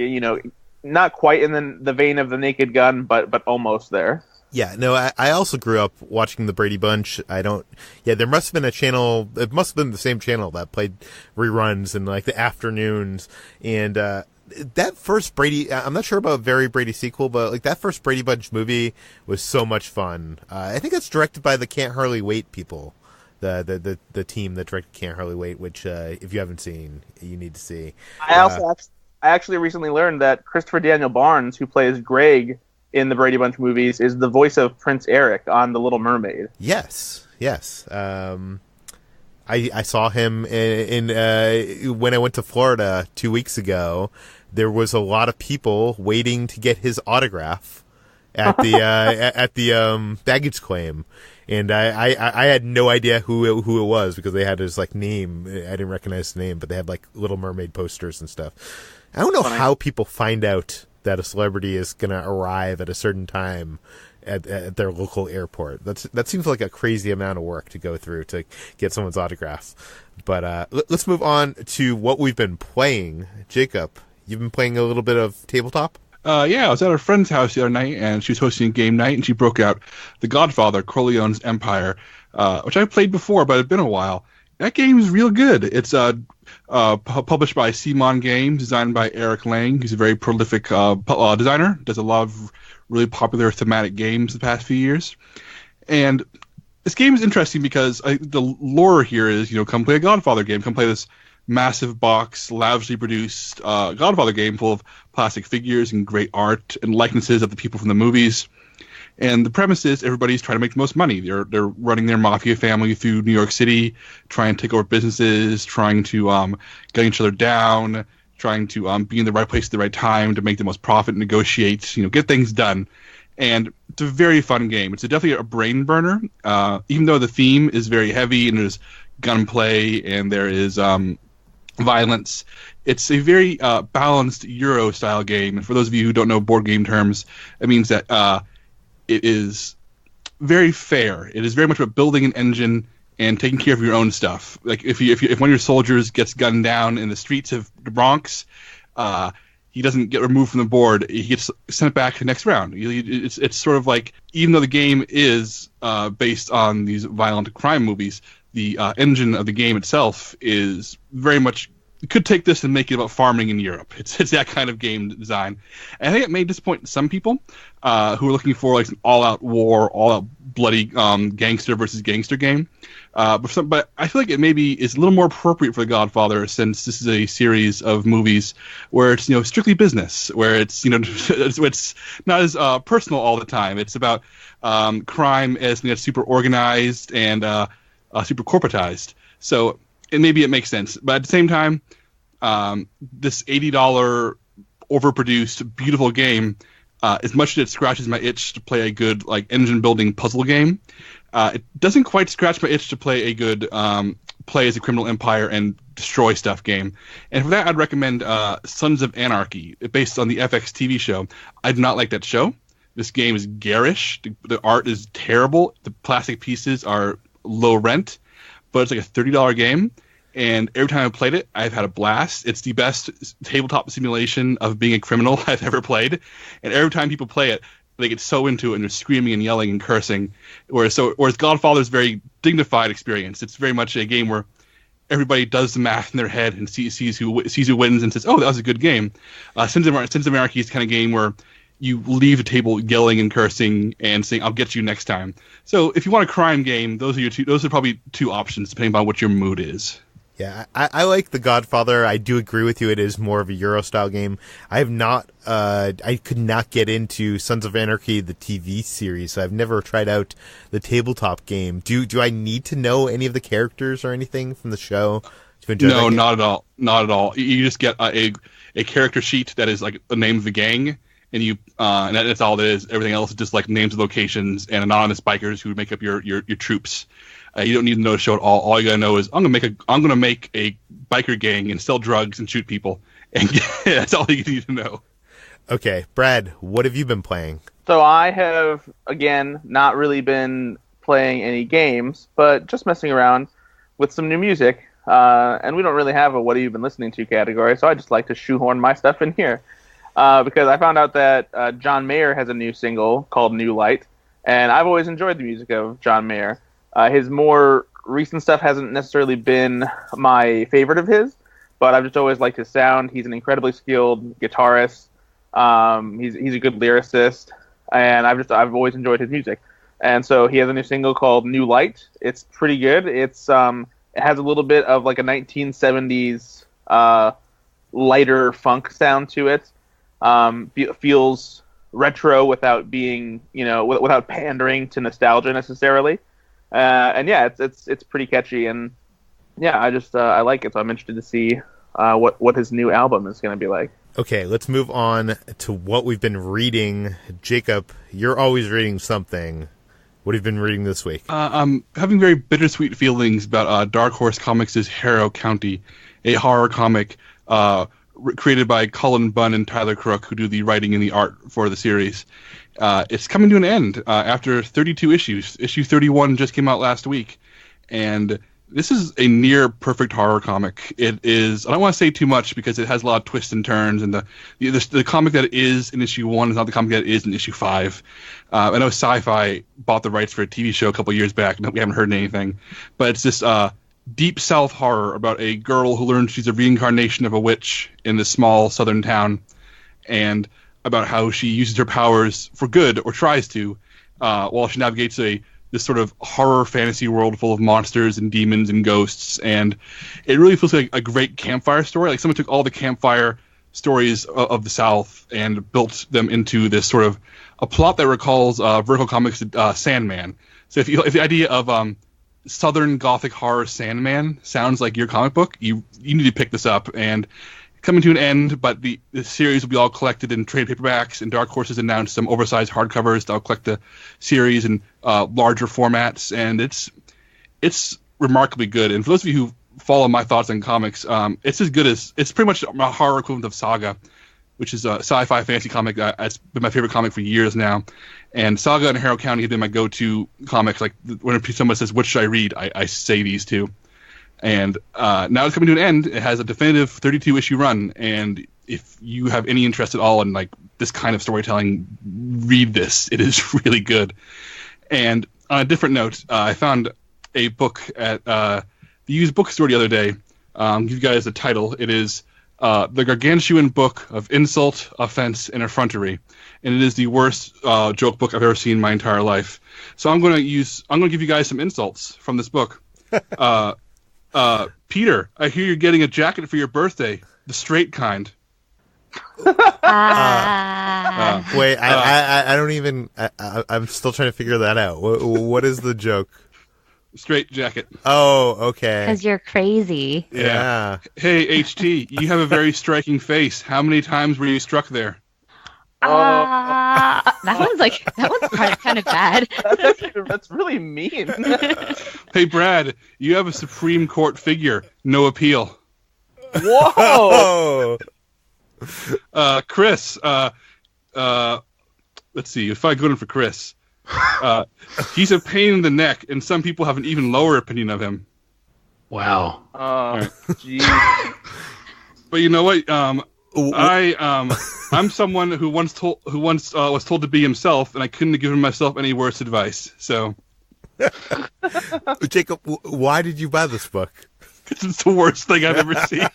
not quite in the vein of The Naked Gun, but almost there. Yeah, no, I also grew up watching the Brady Bunch. There must have been a channel, it must have been the same channel that played reruns in like the afternoons. And that first Brady, I'm not sure about Very Brady sequel, but like that first Brady Bunch movie was so much fun. I think it's directed by the Can't Hardly Wait people, the team that directed Can't Hardly Wait, which if you haven't seen, you need to see. I actually recently learned that Christopher Daniel Barnes, who plays Greg in the Brady Bunch movies, is the voice of Prince Eric on The Little Mermaid. Yes. I saw him in when I went to Florida 2 weeks ago. There was a lot of people waiting to get his autograph at the at the baggage claim, and I had no idea who it was because they had his like name. I didn't recognize his name, but they had like Little Mermaid posters and stuff. I don't know how people find out that a celebrity is going to arrive at a certain time at their local airport. That seems like a crazy amount of work to go through to get someone's autograph. But let's move on to what we've been playing. Jacob, you've been playing a little bit of tabletop? Yeah, I was at a friend's house the other night, and she was hosting a game night, and she broke out The Godfather, Corleone's Empire, which I've played before, but it's been a while. That game is real good. It's published by Simon Games, designed by Eric Lang. He's a very prolific designer, does a lot of really popular thematic games the past few years. And this game is interesting because the lore here is, come play a Godfather game, come play this massive box, lavishly produced Godfather game full of plastic figures and great art and likenesses of the people from the movies. And the premise is everybody's trying to make the most money. They're running their mafia family through New York City, trying to take over businesses, trying to get each other down, trying to be in the right place at the right time to make the most profit, negotiate, get things done. And it's a very fun game. It's definitely a brain burner, even though the theme is very heavy and there's gunplay and there is violence. It's a very balanced Euro-style game. And for those of you who don't know board game terms, it means that it is very fair. It is very much about building an engine and taking care of your own stuff. Like if one of your soldiers gets gunned down in the streets of the Bronx, he doesn't get removed from the board, he gets sent back to the next round. It's sort of like, even though the game is based on these violent crime movies, the engine of the game itself is very much, you could take this and make it about farming in Europe. It's that kind of game design. And I think it may disappoint some people who are looking for like an all-out war, all-out bloody gangster versus gangster game. But I feel like it maybe is a little more appropriate for The Godfather, since this is a series of movies where it's strictly business, where it's it's not as personal all the time. It's about crime as something that's super organized and super corporatized. So maybe it makes sense, but at the same time, this $80 overproduced beautiful game, as much as it scratches my itch to play a good like engine building puzzle game, it doesn't quite scratch my itch to play a good play as a criminal empire and destroy stuff game. And for that, I'd recommend Sons of Anarchy, based on the FX TV show. I do not like that show. This game is garish. The art is terrible. The plastic pieces are low rent, but it's like a $30 game. And every time I've played it, I've had a blast. It's the best tabletop simulation of being a criminal I've ever played. And every time people play it, they get so into it and they're screaming and yelling and cursing. Whereas Godfather's very dignified experience. It's very much a game where everybody does the math in their head and sees who wins and says, "Oh, that was a good game." Sins of Anarchy is the kind of game where you leave the table yelling and cursing and saying, "I'll get you next time." So if you want a crime game, those are probably two options depending on what your mood is. Yeah, I like The Godfather. I do agree with you. It is more of a Euro-style game. I could not get into Sons of Anarchy, the TV series, so I've never tried out the tabletop game. Do I need to know any of the characters or anything from the show to enjoy that game? Not at all. Not at all. You just get a character sheet that is like the name of the gang, and and that's all it is. Everything else is just like names of locations and anonymous bikers who make up your troops. You don't need to know the show at all. All you gotta know is I'm gonna make a biker gang and sell drugs and shoot people, and that's all you need to know. Okay, Brad, what have you been playing? So I have, again, not really been playing any games, but just messing around with some new music. And we don't really have a "What have you been listening to" category, so I just like to shoehorn my stuff in here. Because I found out that John Mayer has a new single called "New Light," and I've always enjoyed the music of John Mayer. His more recent stuff hasn't necessarily been my favorite of his, but I've just always liked his sound. He's an incredibly skilled guitarist. He's a good lyricist, and I've always enjoyed his music. And so he has a new single called "New Light." It's pretty good. It has a little bit of like a 1970s lighter funk sound to it. Feels retro without being, without pandering to nostalgia necessarily. And yeah, it's pretty catchy, and yeah, I like it. So I'm interested to see what his new album is going to be like. Okay, let's move on to what we've been reading. Jacob, you're always reading something. What have you been reading this week? I'm having very bittersweet feelings about Dark Horse Comics' Harrow County, a horror comic created by Cullen Bunn and Tyler Crook, who do the writing and the art for the series. It's coming to an end after 32 issues. Issue 31 just came out last week, and this is a near perfect horror comic. It is. I don't want to say too much because it has a lot of twists and turns, and the comic that is in issue 1 is not the comic that is in issue 5. I know Sci-Fi bought the rights for a TV show a couple years back, and we haven't heard anything. But it's this deep South horror about a girl who learns she's a reincarnation of a witch in this small southern town, and about how she uses her powers for good, or tries to, while she navigates this sort of horror fantasy world full of monsters and demons and ghosts. And it really feels like a great campfire story. Like someone took all the campfire stories of the South and built them into this sort of a plot that recalls Vertical Comics' Sandman. So if the idea of Southern Gothic horror Sandman sounds like your comic book, you need to pick this up. And coming to an end, but the series will be all collected in trade paperbacks, and Dark Horse has announced some oversized hardcovers that'll collect the series in larger formats, and it's remarkably good. And for those of you who follow my thoughts on comics, it's pretty much a horror equivalent of Saga, which is a sci-fi fantasy comic that's been my favorite comic for years now. And Saga and Harrow County have been my go-to comics. Like when someone says, "What should I read?" I say these two. And now it's coming to an end. It has a definitive 32-issue run, and if you have any interest at all in like this kind of storytelling, read this. It is really good. And on a different note, I found a book at the used bookstore the other day. Give you guys the title. It is The Gargantuan Book of Insult, Offense, and Effrontery. And it is the worst joke book I've ever seen in my entire life. So I'm going to give you guys some insults from this book. Peter, I hear you're getting a jacket for your birthday, the straight kind. Wait, I don't even. I'm still trying to figure that out. What is the joke? Straight jacket. Oh, okay. Because you're crazy. Yeah. Hey, HT, you have a very striking face. How many times were you struck there? That one's kind of bad. That's really mean. Hey, Brad, you have a Supreme Court figure. No appeal. Whoa! Chris, let's see. If I go in for Chris, he's a pain in the neck, and some people have an even lower opinion of him. Wow. Jeez. But you know what? I'm someone who once was told to be himself, and I couldn't have given myself any worse advice. So, Jacob, why did you buy this book? Because it's the worst thing I've ever seen.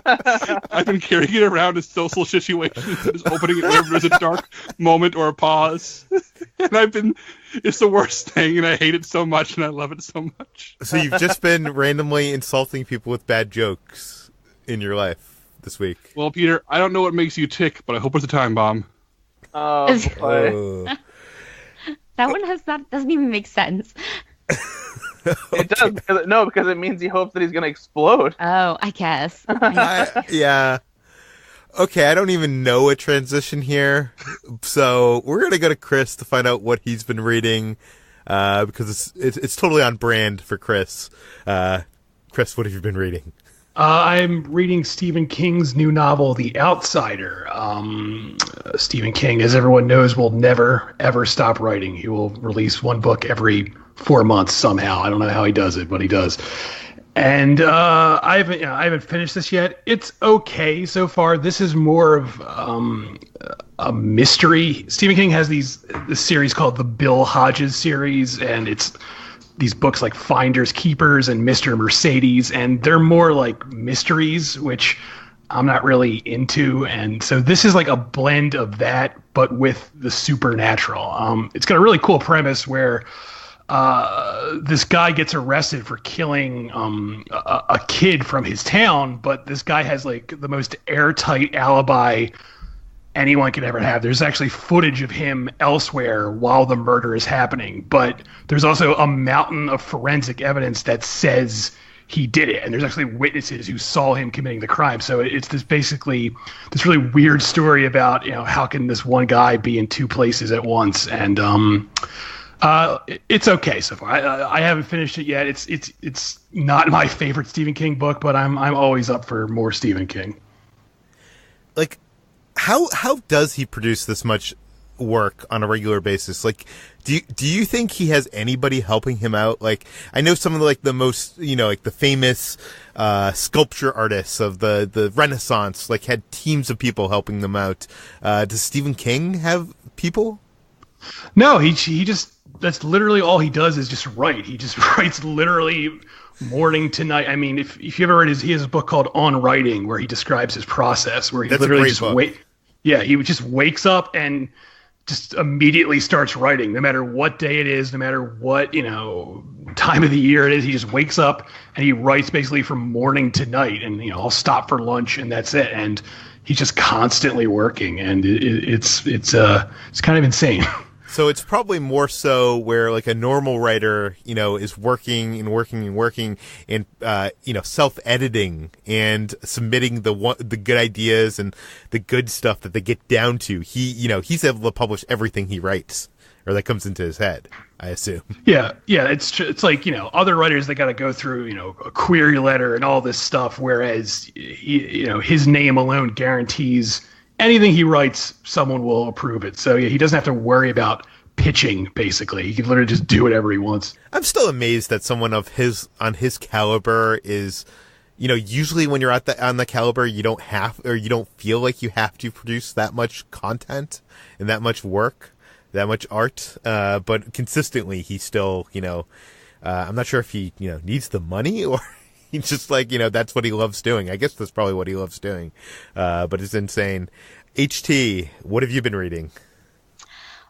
I've been carrying it around in social situations, and just opening it whenever there's a dark moment or a pause. And it's the worst thing, and I hate it so much, and I love it so much. So you've just been randomly insulting people with bad jokes in your life this week. Well, Peter, I don't know what makes you tick, but I hope it's a time bomb. Oh, boy. That one doesn't even make sense. It does. Because it means he hopes that he's going to explode. Oh, I guess. Yeah. Okay, I don't even know a transition here. So we're going to go to Chris to find out what he's been reading, because it's totally on brand for Chris. Chris, what have you been reading? I'm reading Stephen King's new novel, The Outsider. Stephen King, as everyone knows, will never, ever stop writing. He will release one book every 4 months somehow. I don't know how he does it, but he does. And I haven't finished this yet. It's okay so far. This is more of a mystery. Stephen King has this series called the Bill Hodges series, and it's these books like Finders Keepers and Mr. Mercedes, and they're more like mysteries, which I'm not really into. And so this is like a blend of that, but with the supernatural. It's got a really cool premise where this guy gets arrested for killing a kid from his town, but this guy has like the most airtight alibi anyone could ever have. There's actually footage of him elsewhere while the murder is happening, but there's also a mountain of forensic evidence that says he did it, and there's actually witnesses who saw him committing the crime. So it's this really weird story about, how can this one guy be in two places at once. And it's okay so far. I haven't finished it yet. It's not my favorite Stephen King book, but I'm always up for more Stephen King. Like, how does he produce this much work on a regular basis? Like, do you think he has anybody helping him out? Like, I know some of the most, like the famous sculpture artists of the Renaissance, like, had teams of people helping them out. Does Stephen King have people? No, he just, that's literally all he does is just write. He just writes literally morning to night. I mean, if you ever read he has a book called On Writing where he describes his process, where he literally just he just wakes up and just immediately starts writing, no matter what day it is, no matter what, time of the year it is. He just wakes up and he writes basically from morning to night, and, I'll stop for lunch and that's it. And he's just constantly working, and it's kind of insane. So it's probably more so where like a normal writer, is working and self-editing and submitting the good ideas and the good stuff that they get down to. He's able to publish everything he writes or that comes into his head, I assume. Yeah. It's like, other writers that got to go through, a query letter and all this stuff, whereas his name alone guarantees anything he writes, someone will approve it. So he doesn't have to worry about pitching, basically. He can literally just do whatever he wants. I'm still amazed that someone on his caliber is, usually when you're on the caliber, you don't feel like you have to produce that much content and that much work, that much art. But consistently, he's still, I'm not sure if he, needs the money or he's just like, that's what he loves doing. I guess that's probably what he loves doing. But it's insane. HT, what have you been reading?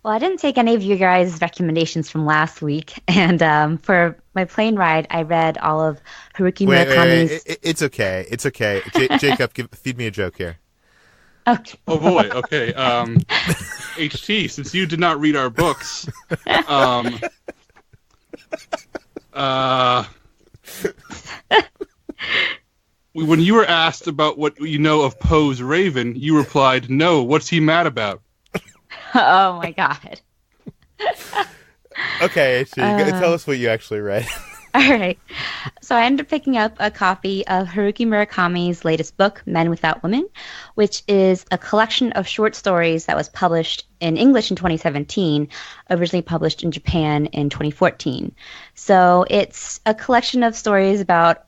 Well, I didn't take any of you guys' recommendations from last week, and for my plane ride, I read all of Haruki Murakami's. Wait. It's okay. It's okay. Jacob, feed me a joke here. Okay. Oh boy. Okay. HT, since you did not read our books, when you were asked about what you know of Poe's Raven, you replied, "No. What's he mad about?" Oh my god. Okay, so tell us what you actually read. All right. So I ended up picking up a copy of Haruki Murakami's latest book, Men Without Women, which is a collection of short stories that was published in English in 2017, originally published in Japan in 2014. So it's a collection of stories about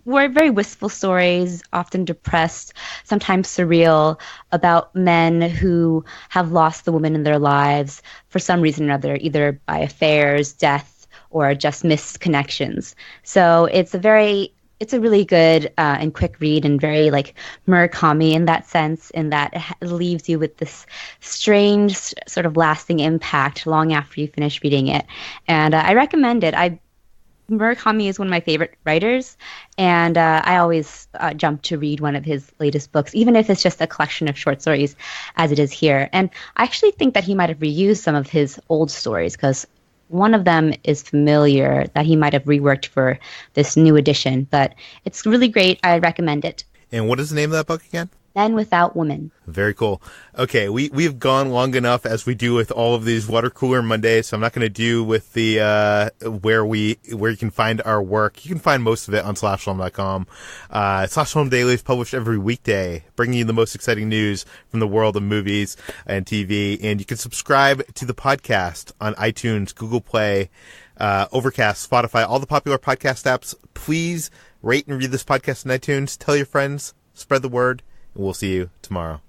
were very wistful stories, often depressed, sometimes surreal, about men who have lost the woman in their lives for some reason or other, either by affairs, death, or just missed connections. So it's a really good and quick read, and very like Murakami in that sense, in that it leaves you with this strange sort of lasting impact long after you finish reading it. And I recommend it. Murakami is one of my favorite writers, and I always jump to read one of his latest books, even if it's just a collection of short stories, as it is here. And I actually think that he might have reused some of his old stories, because one of them is familiar that he might have reworked for this new edition. But it's really great. I recommend it. And what is the name of that book again? Men Without Women. Very cool. Okay, we've gone long enough, as we do with all of these water cooler Mondays, so I'm not going to do with the where you can find our work. You can find most of it on slashfilm.com. Slashfilm Daily is published every weekday, bringing you the most exciting news from the world of movies and TV. And you can subscribe to the podcast on iTunes, Google Play, Overcast, Spotify, all the popular podcast apps. Please rate and read this podcast on iTunes. Tell your friends. Spread the word. And we'll see you tomorrow.